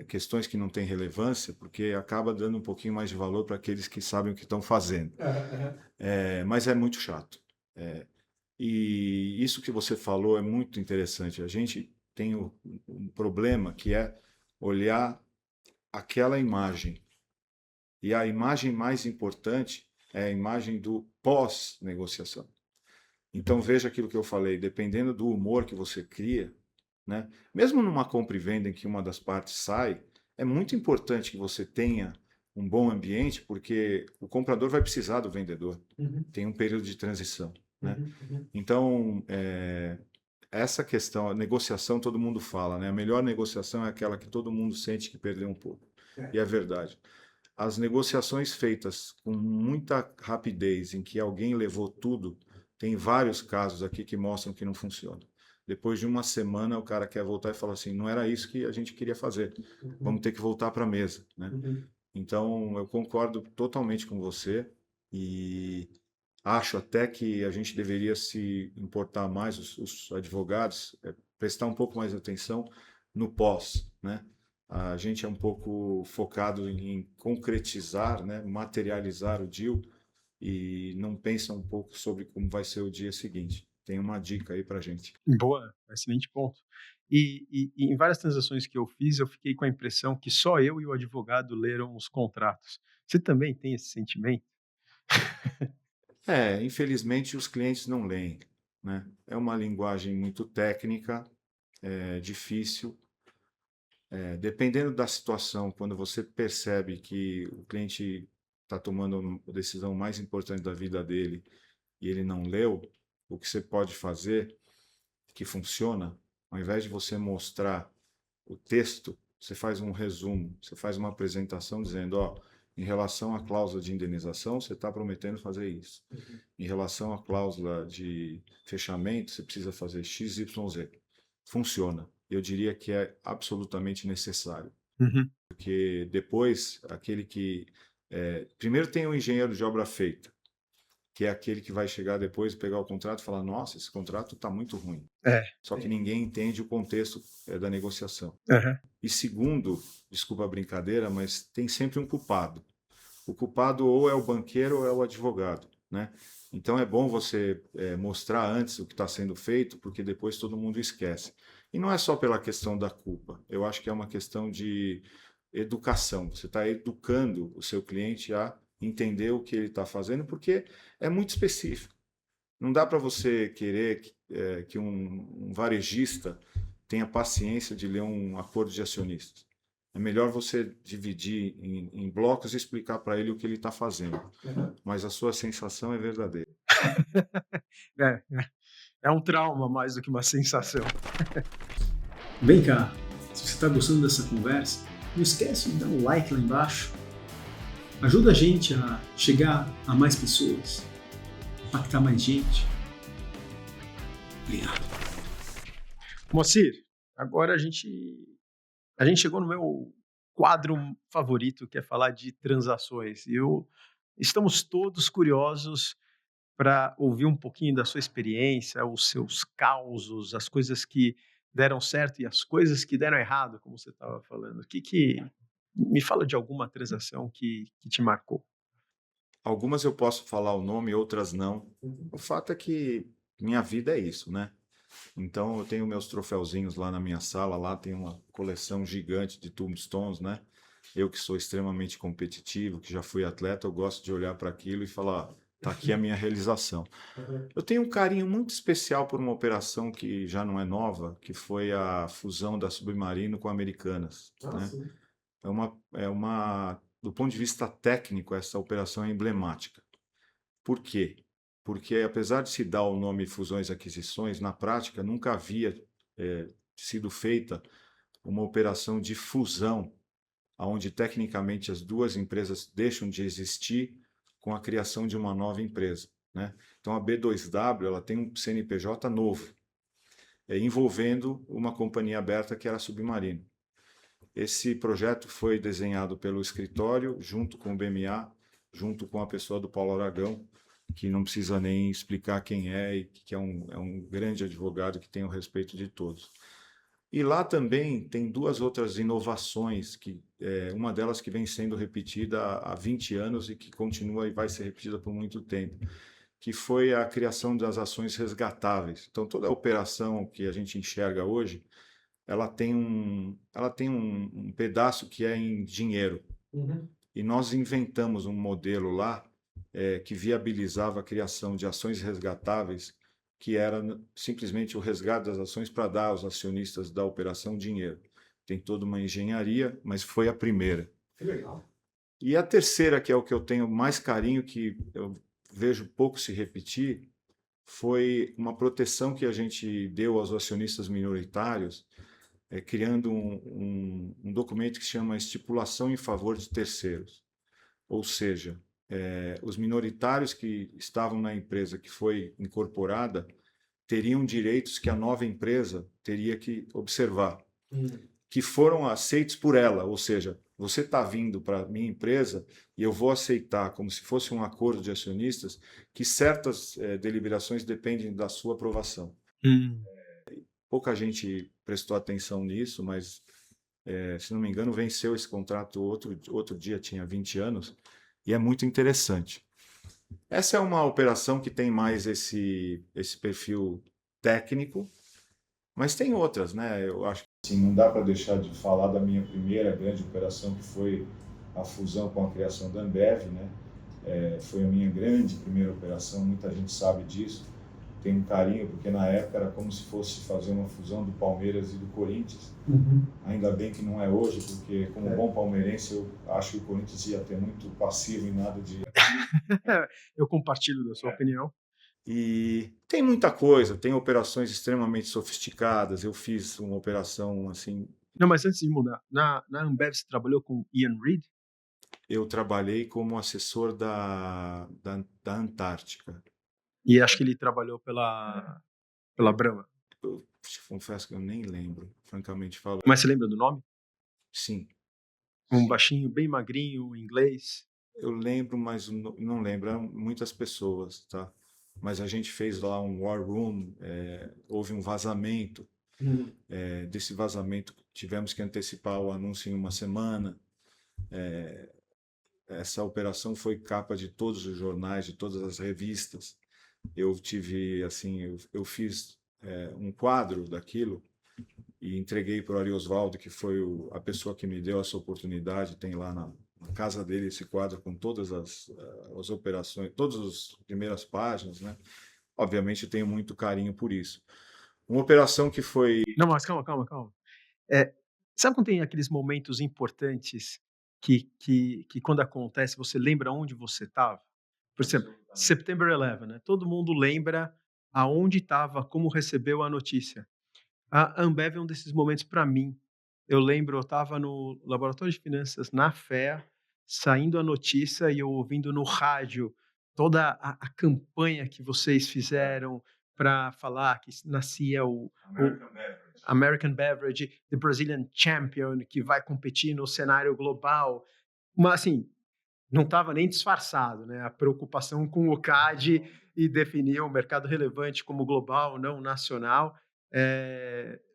questões que não têm relevância, porque acaba dando um pouquinho mais de valor para aqueles que sabem o que estão fazendo. Mas é muito chato. E isso que você falou é muito interessante. A gente tem um problema que é olhar aquela imagem. E a imagem mais importante é a imagem do pós-negociação. Então veja aquilo que eu falei, dependendo do humor que você cria, né? Mesmo numa compra e venda em que uma das partes sai, é muito importante que você tenha um bom ambiente, porque o comprador vai precisar do vendedor. Tem um período de transição, né? Então, essa questão, a negociação, todo mundo fala, né? A melhor negociação é aquela que todo mundo sente que perdeu um pouco. E é verdade. As negociações feitas com muita rapidez, em que alguém levou tudo, tem vários casos aqui que mostram que não funciona. Depois de uma semana, o cara quer voltar e fala assim: não era isso que a gente queria fazer, vamos ter que voltar para a mesa, né? Então, eu concordo totalmente com você e acho até que a gente deveria se importar mais, os advogados, prestar um pouco mais de atenção no pós, né? A gente é um pouco focado em concretizar, né, materializar o deal e não pensa um pouco sobre como vai ser o dia seguinte. Tem uma dica aí para gente. Boa, excelente ponto. E em várias transações que eu fiz, eu fiquei com a impressão que só eu e o advogado leram os contratos. Você também tem esse sentimento? Infelizmente os clientes não leem, né? É uma linguagem muito técnica, é difícil. Dependendo da situação, quando você percebe que o cliente está tomando a decisão mais importante da vida dele e ele não leu, o que você pode fazer que funciona, ao invés de você mostrar o texto, você faz um resumo, você faz uma apresentação dizendo, ó, em relação à cláusula de indenização, você está prometendo fazer isso. Em relação à cláusula de fechamento, você precisa fazer X, Y, Z. Funciona. Eu diria que é absolutamente necessário. Porque depois, aquele que... primeiro tem o engenheiro de obra feita, que é aquele que vai chegar depois, pegar o contrato e falar, nossa, esse contrato está muito ruim. Só que ninguém entende o contexto da negociação. E segundo, desculpa a brincadeira, mas tem sempre um culpado. O culpado ou é o banqueiro ou é o advogado, né? Então é bom você mostrar antes o que está sendo feito, porque depois todo mundo esquece. E não é só pela questão da culpa. Eu acho que é uma questão de educação. Você está educando o seu cliente a entender o que ele está fazendo, porque é muito específico. Não dá para você querer que um varejista tenha paciência de ler um acordo de acionistas. É melhor você dividir em blocos e explicar para ele o que ele está fazendo. Mas a sua sensação é verdadeira. É, é um trauma mais do que uma sensação. Vem cá, se você está gostando dessa conversa, não esquece de dar um like lá embaixo. Ajuda a gente a chegar a mais pessoas, impactar mais gente. Obrigado. Moacir, agora a gente chegou no meu quadro favorito, que é falar de transações. Estamos todos curiosos para ouvir um pouquinho da sua experiência, os seus causos, as coisas que deram certo e as coisas que deram errado, como você estava falando. Me fala de alguma transação que te marcou. Algumas eu posso falar o nome, outras não. O fato é que minha vida é isso, né? Então eu tenho meus troféuzinhos lá na minha sala, lá tem uma coleção gigante de tombstones, né? Eu que sou extremamente competitivo, que já fui atleta, eu gosto de olhar para aquilo e falar, tá aqui a minha realização. Eu tenho um carinho muito especial por uma operação que já não é nova, que foi a fusão da Submarino com a Americanas, né? Do ponto de vista técnico, essa operação é emblemática. Por quê? Porque, apesar de se dar o nome fusões e aquisições, na prática nunca havia sido feita uma operação de fusão, onde tecnicamente as duas empresas deixam de existir com a criação de uma nova empresa, né? Então a B2W ela tem um CNPJ novo, envolvendo uma companhia aberta que era a Submarino. Esse projeto foi desenhado pelo escritório, junto com o BMA, junto com a pessoa do Paulo Aragão, que não precisa nem explicar quem é e que é um grande advogado que tem o respeito de todos. E lá também tem duas outras inovações, que uma delas que vem sendo repetida há 20 anos e que continua e vai ser repetida por muito tempo, que foi a criação das ações resgatáveis. Então, toda a operação que a gente enxerga hoje, ela tem um pedaço que é em dinheiro. E nós inventamos um modelo lá que viabilizava a criação de ações resgatáveis, que era simplesmente o resgate das ações para dar aos acionistas da operação dinheiro. Tem toda uma engenharia, mas foi a primeira. Que legal. E a terceira, que é o que eu tenho mais carinho, que eu vejo pouco se repetir, foi uma proteção que a gente deu aos acionistas minoritários, criando um documento que se chama Estipulação em Favor de Terceiros. Ou seja, os minoritários que estavam na empresa que foi incorporada teriam direitos que a nova empresa teria que observar, que foram aceitos por ela. Ou seja, você está vindo para a minha empresa e eu vou aceitar, como se fosse um acordo de acionistas, que certas deliberações dependem da sua aprovação. Pouca gente prestou atenção nisso, mas, se não me engano, venceu esse contrato outro dia, tinha 20 anos, e é muito interessante. Essa é uma operação que tem mais esse perfil técnico, mas tem outras, né? Eu acho que assim, não dá para deixar de falar da minha primeira grande operação, que foi a fusão com a criação da Ambev, né? Foi a minha grande primeira operação, muita gente sabe disso. Tem um carinho, porque na época era como se fosse fazer uma fusão do Palmeiras e do Corinthians. Ainda bem que não é hoje, porque como bom palmeirense eu acho que o Corinthians ia ter muito passivo e nada de... Eu compartilho da sua opinião. E tem muita coisa, tem operações extremamente sofisticadas. Eu fiz uma operação assim... Não, mas antes de mudar, na Ambev você trabalhou com Ian Reid? Eu trabalhei como assessor da Antártica. E acho que ele trabalhou pela Brahma. Eu te confesso que eu nem lembro, francamente falando. Mas você lembra do nome? Sim. Um baixinho, bem magrinho, inglês. Eu lembro, mas não lembro. Eram muitas pessoas, tá? Mas a gente fez lá um war room, houve um vazamento. Desse vazamento tivemos que antecipar o anúncio em uma semana. Essa operação foi capa de todos os jornais, de todas as revistas. Eu tive, assim, eu fiz um quadro daquilo e entreguei para o Ari Osvaldo, que foi a pessoa que me deu essa oportunidade. Tem lá na casa dele esse quadro com todas as operações, todas as primeiras páginas, né? Obviamente eu tenho muito carinho por isso. Uma operação que foi... Não, mas calma. Sabe quando tem aqueles momentos importantes que quando acontece você lembra onde você estava? Por exemplo, September 11, né? Todo mundo lembra aonde estava, como recebeu a notícia. A Ambev é um desses momentos para mim. Eu lembro, eu estava no laboratório de finanças, na FEA, saindo a notícia e eu ouvindo no rádio toda a campanha que vocês fizeram para falar que nascia o American Beverage, the Brazilian Champion, que vai competir no cenário global. Mas, assim, não estava nem disfarçado, né? A preocupação com o CAD e definir o mercado relevante como global, não nacional,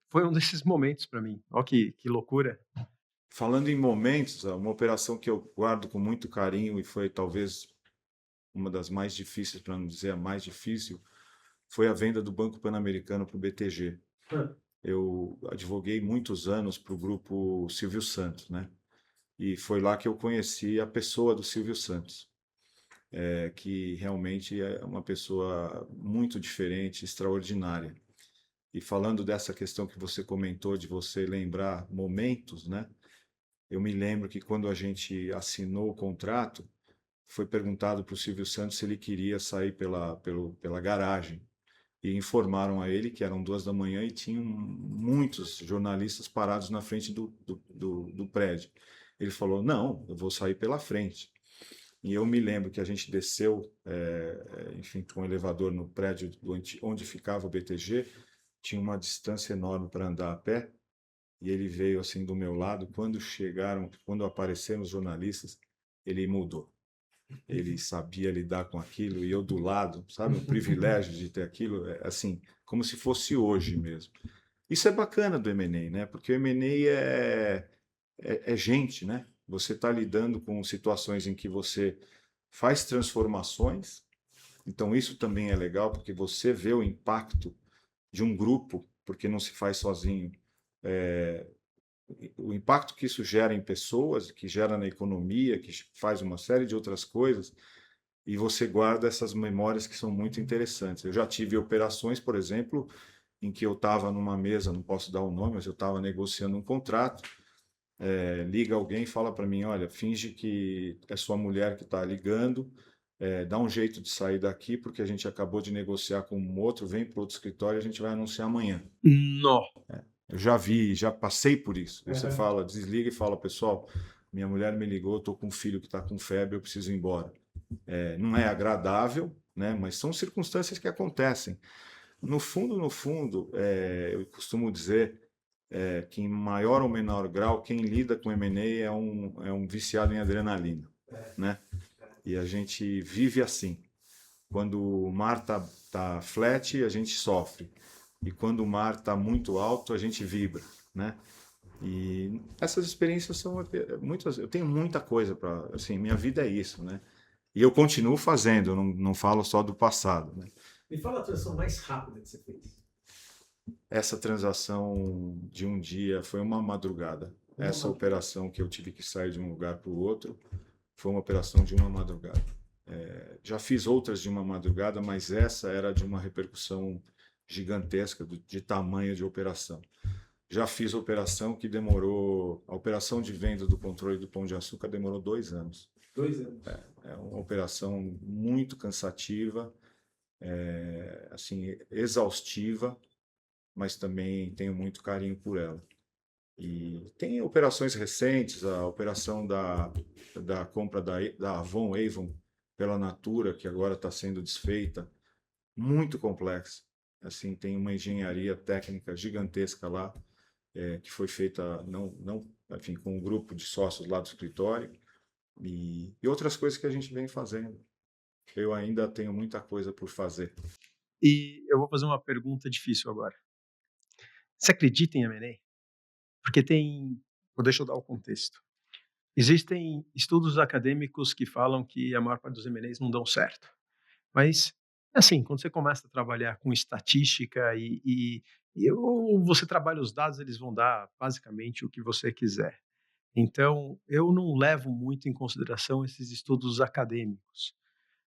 foi um desses momentos para mim. Olha que loucura. Falando em momentos, uma operação que eu guardo com muito carinho e foi talvez uma das mais difíceis, para não dizer a mais difícil, foi a venda do Banco Pan-Americano para o BTG. Eu advoguei muitos anos para o grupo Silvio Santos, né? E foi lá que eu conheci a pessoa do Silvio Santos, que realmente é uma pessoa muito diferente, extraordinária. E falando dessa questão que você comentou de você lembrar momentos, né? Eu me lembro que quando a gente assinou o contrato, foi perguntado para o Silvio Santos se ele queria sair pela garagem. E informaram a ele que eram 2 da manhã e tinham muitos jornalistas parados na frente do prédio. Ele falou, não, eu vou sair pela frente. E eu me lembro que a gente desceu, enfim, com o elevador no prédio onde ficava o BTG, tinha uma distância enorme para andar a pé, e ele veio assim do meu lado. Quando apareceram os jornalistas, ele mudou. Ele sabia lidar com aquilo e eu do lado, sabe? O privilégio de ter aquilo, assim, como se fosse hoje mesmo. Isso é bacana do M&A, né? Porque o M&A é gente, né? Você está lidando com situações em que você faz transformações, então isso também é legal, porque você vê o impacto de um grupo, porque não se faz sozinho. É, o impacto que isso gera em pessoas, que gera na economia, que faz uma série de outras coisas, e você guarda essas memórias que são muito interessantes. Eu já tive operações, por exemplo, em que eu estava numa mesa, não posso dar o nome, mas eu estava negociando um contrato, liga alguém e fala para mim, olha, finge que é sua mulher que está ligando, dá um jeito de sair daqui, porque a gente acabou de negociar com um outro, vem para outro escritório e a gente vai anunciar amanhã. Nó. Eu já vi, já passei por isso. Aí você fala, desliga e fala, pessoal, minha mulher me ligou, estou com um filho que está com febre, eu preciso ir embora. Não é agradável, né? Mas são circunstâncias que acontecem. No fundo, eu costumo dizer que em maior ou menor grau, quem lida com M&A é um viciado em adrenalina, né? E a gente vive assim. Quando o mar tá flat, a gente sofre. E quando o mar está muito alto, a gente vibra, né? E essas experiências são muitas. Eu tenho muita coisa para, assim, minha vida é isso, né? E eu continuo fazendo, eu não falo só do passado, né? Me fala a transação mais rápida que você fez. Essa transação de um dia foi uma madrugada. Essa operação que eu tive que sair de um lugar para o outro foi uma operação de uma madrugada. Já fiz outras de uma madrugada, mas essa era de uma repercussão gigantesca de tamanho de operação. Já fiz operação que demorou... A operação de venda do controle do Pão de Açúcar demorou 2 anos. 2 anos. É uma operação muito cansativa, assim, exaustiva, mas também tenho muito carinho por ela. E tem operações recentes, a operação da compra da Avon pela Natura, que agora está sendo desfeita, muito complexa. Assim, tem uma engenharia técnica gigantesca lá, que foi feita enfim, com um grupo de sócios lá do escritório, e outras coisas que a gente vem fazendo. Eu ainda tenho muita coisa por fazer. E eu vou fazer uma pergunta difícil agora. Você acredita em M&A? Porque deixa eu dar o contexto. Existem estudos acadêmicos que falam que a maior parte dos M&As não dão certo. Mas, assim, quando você começa a trabalhar com estatística ou você trabalha os dados, eles vão dar basicamente o que você quiser. Então, eu não levo muito em consideração esses estudos acadêmicos.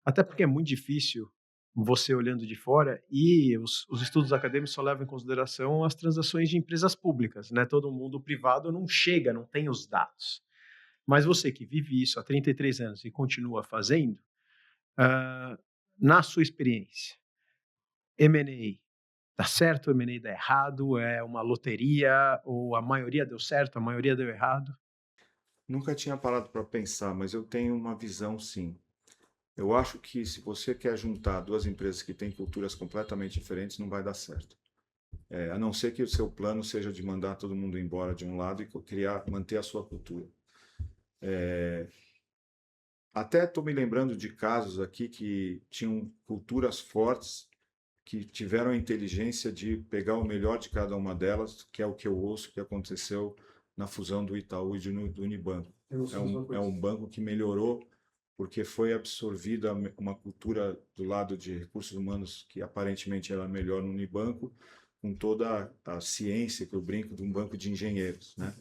Até porque é muito difícil você olhando de fora, e os estudos acadêmicos só levam em consideração as transações de empresas públicas, né? Todo mundo privado não chega, não tem os dados. Mas você que vive isso há 33 anos e continua fazendo, na sua experiência, M&A dá certo, M&A dá errado, é uma loteria, ou a maioria deu certo, a maioria deu errado? Nunca tinha parado para pensar, mas eu tenho uma visão, sim. Eu acho que se você quer juntar duas empresas que têm culturas completamente diferentes, não vai dar certo. A não ser que o seu plano seja de mandar todo mundo embora de um lado e manter a sua cultura. Até estou me lembrando de casos aqui que tinham culturas fortes, que tiveram a inteligência de pegar o melhor de cada uma delas, que é o que eu ouço que aconteceu na fusão do Itaú e do Unibanco. É um banco que melhorou porque foi absorvida uma cultura do lado de recursos humanos que aparentemente era melhor no Unibanco, com toda a ciência que eu brinco de um banco de engenheiros, né?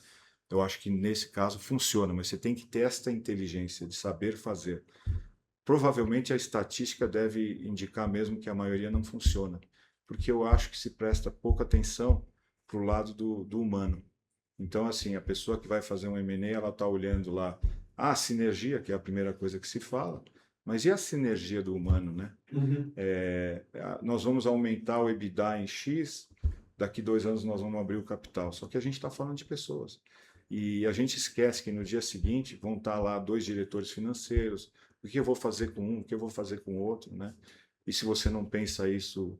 Eu acho que nesse caso funciona, mas você tem que ter esta inteligência de saber fazer. Provavelmente a estatística deve indicar mesmo que a maioria não funciona, porque eu acho que se presta pouca atenção para o lado do humano. Então, assim, a pessoa que vai fazer um M&A, ela está olhando lá a sinergia, que é a primeira coisa que se fala, mas e a sinergia do humano, né? Uhum. Nós vamos aumentar o EBITDA em X, daqui 2 anos nós vamos abrir o capital, só que a gente está falando de pessoas. E a gente esquece que no dia seguinte vão estar lá 2 diretores financeiros, o que eu vou fazer com um, o que eu vou fazer com o outro, né? E se você não pensa isso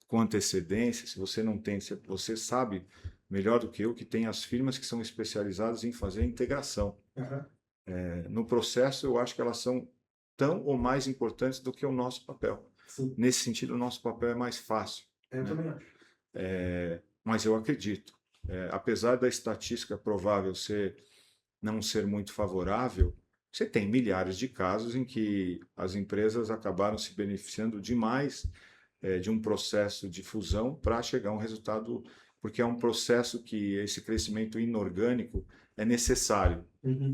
com antecedência, se você não tem, você sabe melhor do que eu que tem as firmas que são especializadas em fazer a integração. Uhum. No processo, eu acho que elas são tão ou mais importantes do que o nosso papel. Sim. Nesse sentido, o nosso papel é mais fácil. Eu também acho. mas eu acredito. Apesar da estatística provável não ser muito favorável, você tem milhares de casos em que as empresas acabaram se beneficiando demais de um processo de fusão para chegar a um resultado, porque é um processo que esse crescimento inorgânico é necessário.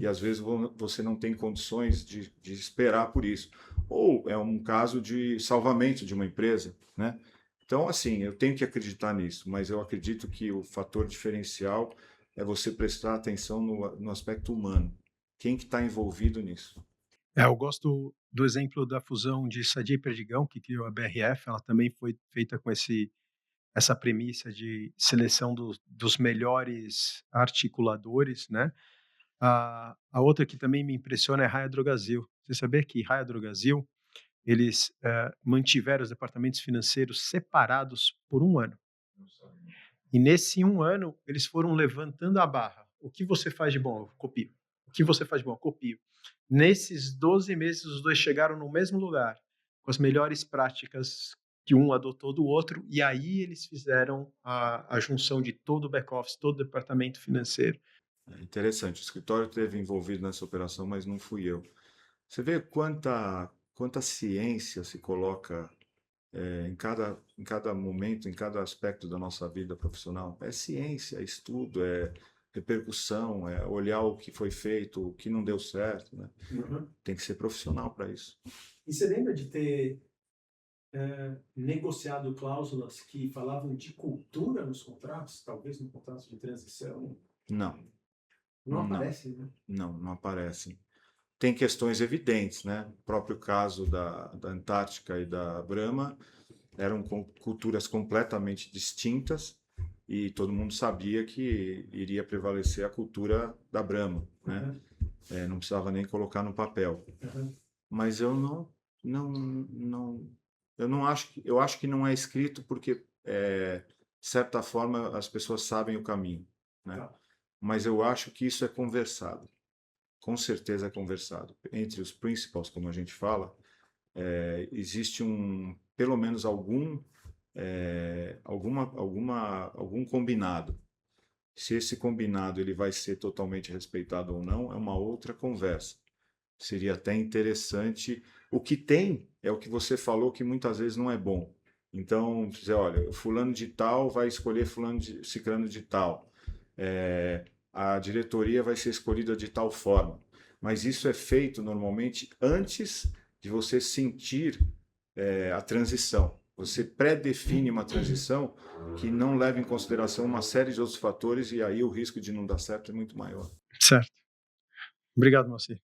E às vezes você não tem condições de esperar por isso. Ou é um caso de salvamento de uma empresa, né? Então, assim, eu tenho que acreditar nisso, mas eu acredito que o fator diferencial é você prestar atenção no aspecto humano. Quem que está envolvido nisso? Eu gosto do exemplo da fusão de Sadia e Perdigão, que criou a BRF. Ela também foi feita com essa premissa de seleção dos melhores articuladores, né? A outra que também me impressiona é a Raia Drogasil. Você sabia que Raia Drogasil, eles mantiveram os departamentos financeiros separados por 1 ano. E nesse 1 ano, eles foram levantando a barra. O que você faz de bom? Eu copio. O que você faz de bom? Eu copio. Nesses 12 meses, os dois chegaram no mesmo lugar, com as melhores práticas que um adotou do outro, e aí eles fizeram a junção de todo o back-office, todo o departamento financeiro. É interessante, o escritório esteve envolvido nessa operação, mas não fui eu. Você vê quanta ciência se coloca em cada momento, em cada aspecto da nossa vida profissional. É ciência, é estudo, é repercussão, é olhar o que foi feito, o que não deu certo, né? Tem que ser profissional para isso. E você lembra de ter negociado cláusulas que falavam de cultura nos contratos, talvez no contrato de transição? Não. Não aparece, né? Não aparecem. Tem questões evidentes, né? O próprio caso da Antártica e da Brahma eram culturas completamente distintas e todo mundo sabia que iria prevalecer a cultura da Brahma, né? Não precisava nem colocar no papel. Mas eu eu acho que não é escrito porque, de certa forma, as pessoas sabem o caminho, né? Mas eu acho que isso é conversado. Com certeza é conversado. Entre os principals, como a gente fala, existe pelo menos algum combinado. Se esse combinado ele vai ser totalmente respeitado ou não, é uma outra conversa. Seria até interessante. O que tem é o que você falou que muitas vezes não é bom. Então, dizer, olha, fulano de tal vai escolher ciclano de tal. A diretoria vai ser escolhida de tal forma. Mas isso é feito normalmente antes de você sentir a transição. Você pré-define uma transição que não leva em consideração uma série de outros fatores e aí o risco de não dar certo é muito maior. Certo. Obrigado, Moacir.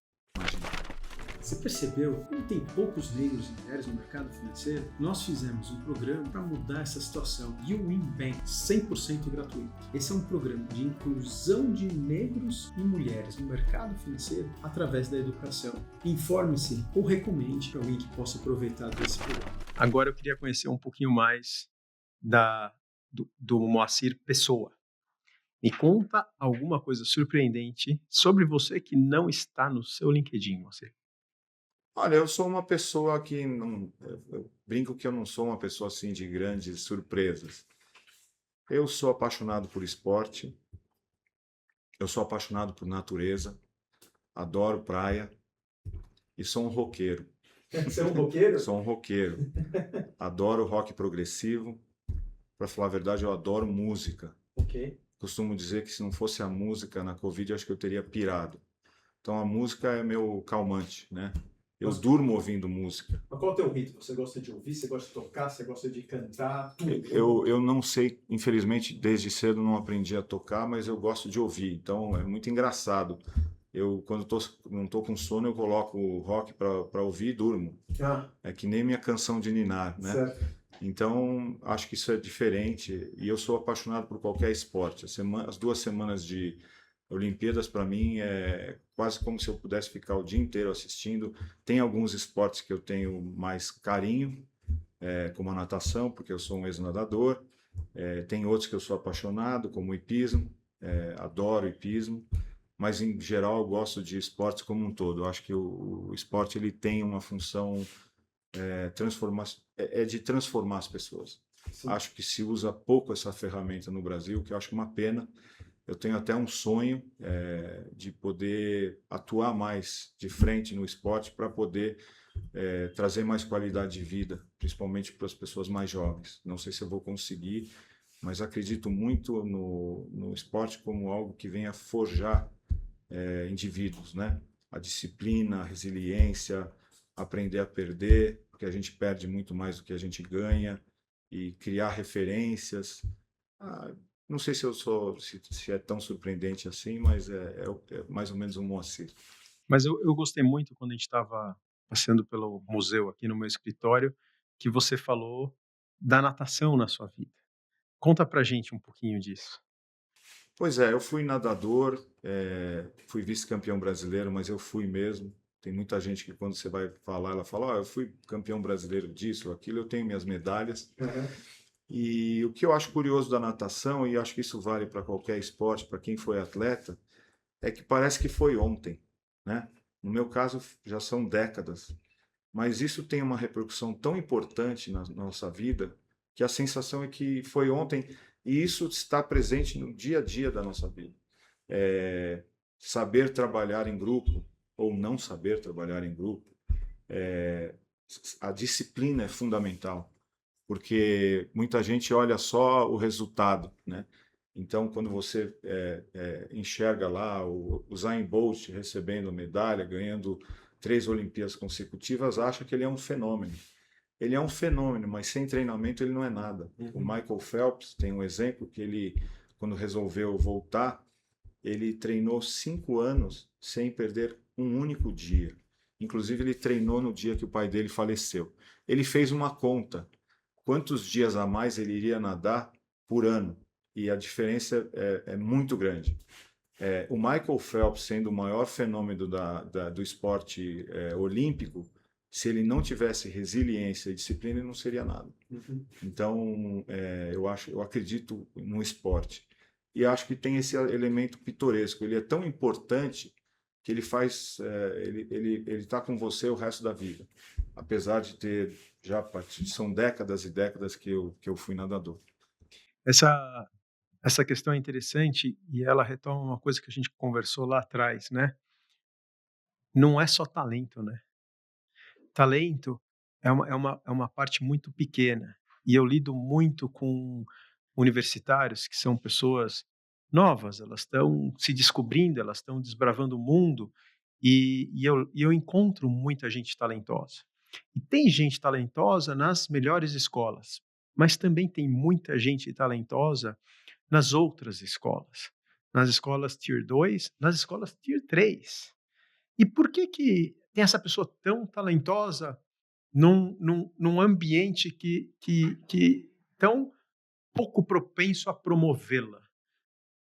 Você percebeu como tem poucos negros e mulheres no mercado financeiro? Nós fizemos um programa para mudar essa situação. You Win Bank, 100% gratuito. Esse é um programa de inclusão de negros e mulheres no mercado financeiro através da educação. Informe-se ou recomende para alguém que possa aproveitar desse programa. Agora eu queria conhecer um pouquinho mais do Moacir Pessoa. Me conta alguma coisa surpreendente sobre você que não está no seu LinkedIn, Moacir. Olha, eu sou uma pessoa que não. Eu brinco que eu não sou uma pessoa assim de grandes surpresas. Eu sou apaixonado por esporte, eu sou apaixonado por natureza, adoro praia e sou um roqueiro. Você é um roqueiro? Sou um roqueiro. Adoro rock progressivo. Para falar a verdade, eu adoro música. Ok. Costumo dizer que se não fosse a música na Covid, eu acho que eu teria pirado. Então a música é meu calmante, né? Eu durmo ouvindo música. Mas qual é o teu ritmo? Você gosta de ouvir? Você gosta de tocar? Você gosta de cantar? Tudo? Eu não sei, infelizmente, desde cedo não aprendi a tocar, mas eu gosto de ouvir. Então é muito engraçado. Quando não estou com sono, eu coloco o rock para ouvir e durmo. É que nem minha canção de ninar, né? Certo. Então acho que isso é diferente. E eu sou apaixonado por qualquer esporte. As 2 semanas de Olimpíadas, para mim, é quase como se eu pudesse ficar o dia inteiro assistindo. Tem alguns esportes que eu tenho mais carinho, como a natação, porque eu sou um ex-nadador. Tem outros que eu sou apaixonado, como o hipismo. Adoro hipismo. Mas, em geral, eu gosto de esportes como um todo. Eu acho que o esporte ele tem uma função de transformar as pessoas. Acho que se usa pouco essa ferramenta no Brasil, que eu acho uma pena. Eu tenho até um sonho de poder atuar mais de frente no esporte para poder trazer mais qualidade de vida, principalmente para as pessoas mais jovens. Não sei se eu vou conseguir, mas acredito muito no esporte como algo que venha forjar indivíduos, né? A disciplina, a resiliência, aprender a perder, porque a gente perde muito mais do que a gente ganha, e criar referências. Ah, não sei se é tão surpreendente assim, mas é mais ou menos um Moacir. Mas eu gostei muito quando a gente estava passeando pelo museu aqui no meu escritório, que você falou da natação na sua vida. Conta pra gente um pouquinho disso. Pois é, eu fui nadador, fui vice-campeão brasileiro, mas eu fui mesmo. Tem muita gente que quando você vai falar, ela fala, eu fui campeão brasileiro disso, aquilo, eu tenho minhas medalhas. E o que eu acho curioso da natação, e acho que isso vale para qualquer esporte, para quem foi atleta, é que parece que foi ontem, né? No meu caso, já são décadas. Mas isso tem uma repercussão tão importante na nossa vida que a sensação é que foi ontem e isso está presente no dia a dia da nossa vida. Saber trabalhar em grupo ou não saber trabalhar em grupo, a disciplina é fundamental, porque muita gente olha só o resultado, né? Então, quando você enxerga lá o Usain Bolt recebendo medalha, ganhando 3 Olimpíadas consecutivas, acha que ele é um fenômeno. Ele é um fenômeno, mas sem treinamento ele não é nada. O Michael Phelps tem um exemplo que ele, quando resolveu voltar, ele treinou 5 anos sem perder um único dia. Inclusive, ele treinou no dia que o pai dele faleceu. Ele fez uma conta. Quantos dias a mais ele iria nadar por ano? E a diferença é muito grande. O Michael Phelps, sendo o maior fenômeno do esporte olímpico, se ele não tivesse resiliência e disciplina, ele não seria nada. Então, eu acredito no esporte. E acho que tem esse elemento pitoresco. Ele é tão importante que ele faz, ele está com você o resto da vida. Apesar de ter são décadas e décadas que eu fui nadador. Essa questão é interessante e ela retoma uma coisa que a gente conversou lá atrás, né? Não é só talento, né? Talento é uma parte muito pequena. E eu lido muito com universitários que são pessoas novas, elas estão se descobrindo, elas estão desbravando o mundo, e eu encontro muita gente talentosa. E tem gente talentosa nas melhores escolas, mas também tem muita gente talentosa nas outras escolas, nas escolas Tier 2, nas escolas Tier 3. E por que tem essa pessoa tão talentosa num ambiente que tão pouco propenso a promovê-la?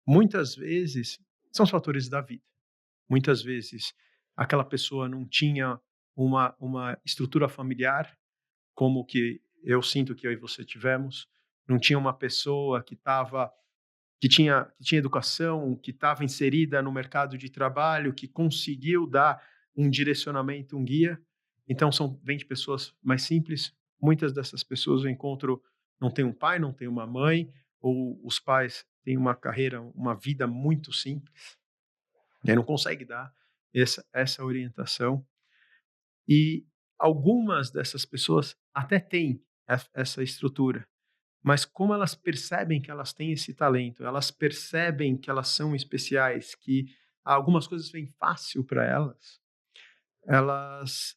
Muitas vezes são os fatores da vida. Muitas vezes aquela pessoa não tinha uma estrutura familiar como que eu sinto que eu e você tivemos, não tinha uma pessoa que tinha educação, que estava inserida no mercado de trabalho, que conseguiu dar um direcionamento, um guia. Então vem de pessoas mais simples. Muitas dessas pessoas eu encontro não tem um pai, não tem uma mãe, ou os pais têm uma carreira, uma vida muito simples, e não consegue dar essa orientação. E algumas dessas pessoas até têm essa estrutura, mas como elas percebem que elas têm esse talento, elas percebem que elas são especiais, que algumas coisas vêm fácil para elas, elas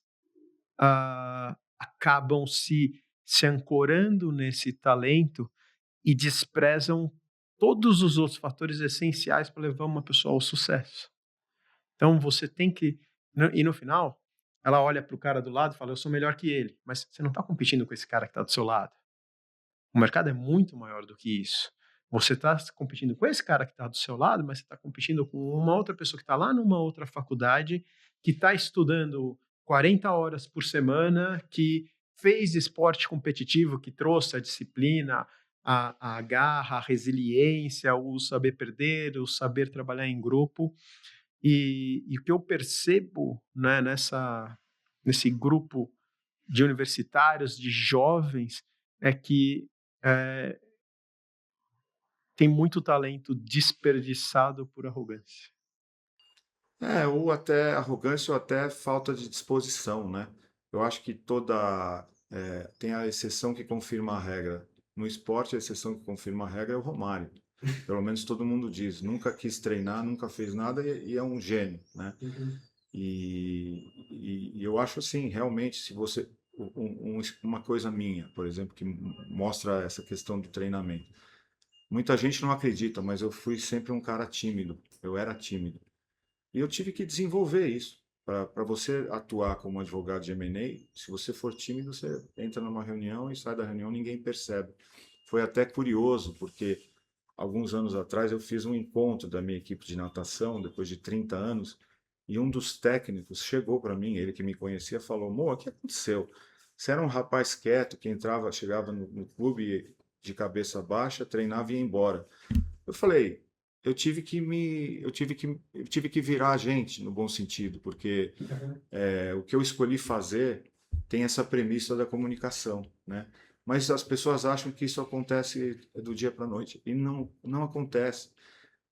acabam se ancorando nesse talento e desprezam todos os outros fatores essenciais para levar uma pessoa ao sucesso. Então você tem que, e no final, ela olha para o cara do lado e fala, eu sou melhor que ele, mas você não está competindo com esse cara que está do seu lado. O mercado é muito maior do que isso. Você está competindo com esse cara que está do seu lado, mas você está competindo com uma outra pessoa que está lá numa outra faculdade, que está estudando 40 horas por semana, que fez esporte competitivo, que trouxe a disciplina, a garra, a resiliência, o saber perder, o saber trabalhar em grupo. E o que eu percebo, né, nesse grupo de universitários, de jovens, é que eh, tem muito talento desperdiçado por arrogância. Ou até arrogância ou até falta de disposição, né? Eu acho que tem a exceção que confirma a regra. No esporte, a exceção que confirma a regra é o Romário. Pelo menos todo mundo diz. Nunca quis treinar, nunca fez nada e é um gênio, né? E eu acho assim, realmente, se você... uma coisa minha, por exemplo, que mostra essa questão do treinamento. Muita gente não acredita, mas eu fui sempre um cara tímido. Eu era tímido. E eu tive que desenvolver isso. Para você atuar como advogado de M&A, se você for tímido, você entra numa reunião e sai da reunião, ninguém percebe. Foi até curioso, porque alguns anos atrás eu fiz um encontro da minha equipe de natação, depois de 30 anos, e um dos técnicos chegou para mim, ele que me conhecia, falou: Mo, o que aconteceu? Você era um rapaz quieto que chegava no clube de cabeça baixa, treinava e ia embora. Eu falei, eu tive que virar a gente no bom sentido, porque o que eu escolhi fazer tem essa premissa da comunicação, né? Mas as pessoas acham que isso acontece do dia para a noite e não acontece.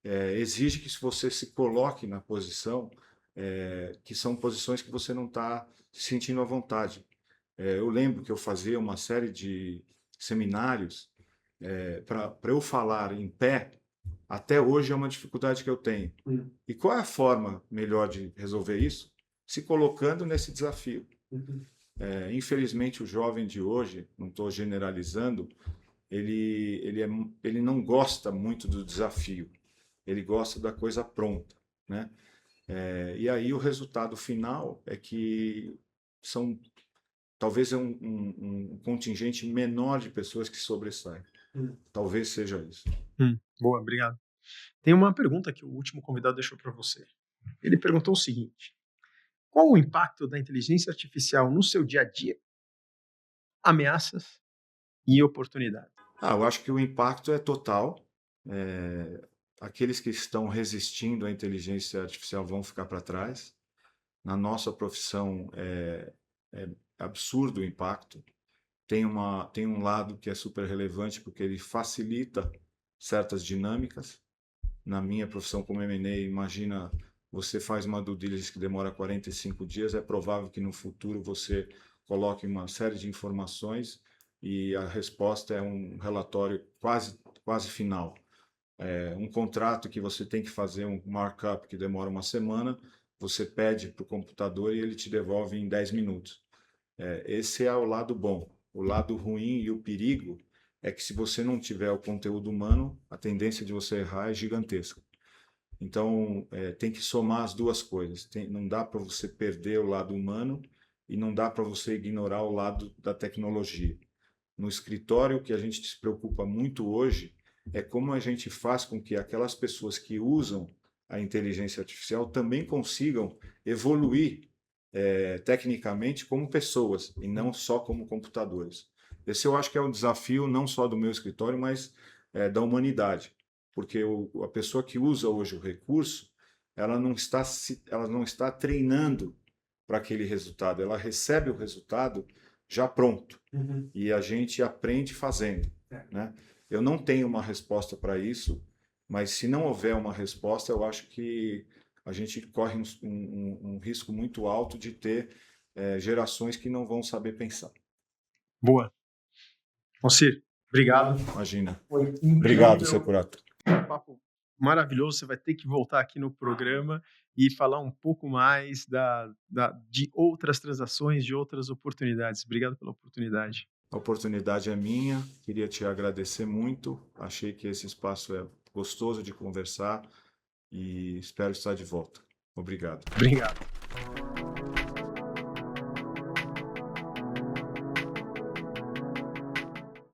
Exige que você se coloque na posição, que são posições que você não está se sentindo à vontade. Eu lembro que eu fazia uma série de seminários para eu falar em pé. Até hoje é uma dificuldade que eu tenho. E qual é a forma melhor de resolver isso? Se colocando nesse desafio. Infelizmente, o jovem de hoje, não estou generalizando, ele não gosta muito do desafio. Ele gosta da coisa pronta, né? E aí o resultado final é que talvez um contingente menor de pessoas que sobressaem. Talvez seja isso. Boa, obrigado. Tem uma pergunta que o último convidado deixou para você. Ele perguntou o seguinte: qual o impacto da inteligência artificial no seu dia a dia? Ameaças e oportunidades. Eu acho que o impacto é total. Aqueles que estão resistindo à inteligência artificial vão ficar para trás. Na nossa profissão é absurdo o impacto. Tem um lado que é super relevante porque ele facilita certas dinâmicas. Na minha profissão como M&A, imagina, você faz uma due diligence que demora 45 dias, é provável que no futuro você coloque uma série de informações e a resposta é um relatório quase final. Um contrato que você tem que fazer um markup que demora uma semana, você pede para o computador e ele te devolve em 10 minutos. Esse é o lado bom. O lado ruim e o perigo é que se você não tiver o conteúdo humano, a tendência de você errar é gigantesca. Então, tem que somar as duas coisas. Não dá para você perder o lado humano e não dá para você ignorar o lado da tecnologia. No escritório, o que a gente se preocupa muito hoje é como a gente faz com que aquelas pessoas que usam a inteligência artificial também consigam evoluir tecnicamente como pessoas e não só como computadores. Esse eu acho que é um desafio não só do meu escritório, mas da humanidade, porque a pessoa que usa hoje o recurso, ela não está treinando para aquele resultado, ela recebe o resultado já pronto e a gente aprende fazendo, né? Eu não tenho uma resposta para isso, mas se não houver uma resposta, eu acho que a gente corre um risco muito alto de ter gerações que não vão saber pensar. Boa. Moacir, obrigado. Imagina. Foi incrível. Obrigado, Securato. Um papo maravilhoso. Você vai ter que voltar aqui no programa e falar um pouco mais de outras transações, de outras oportunidades. Obrigado pela oportunidade. A oportunidade é minha. Queria te agradecer muito. Achei que esse espaço é gostoso de conversar e espero estar de volta. Obrigado. Obrigado.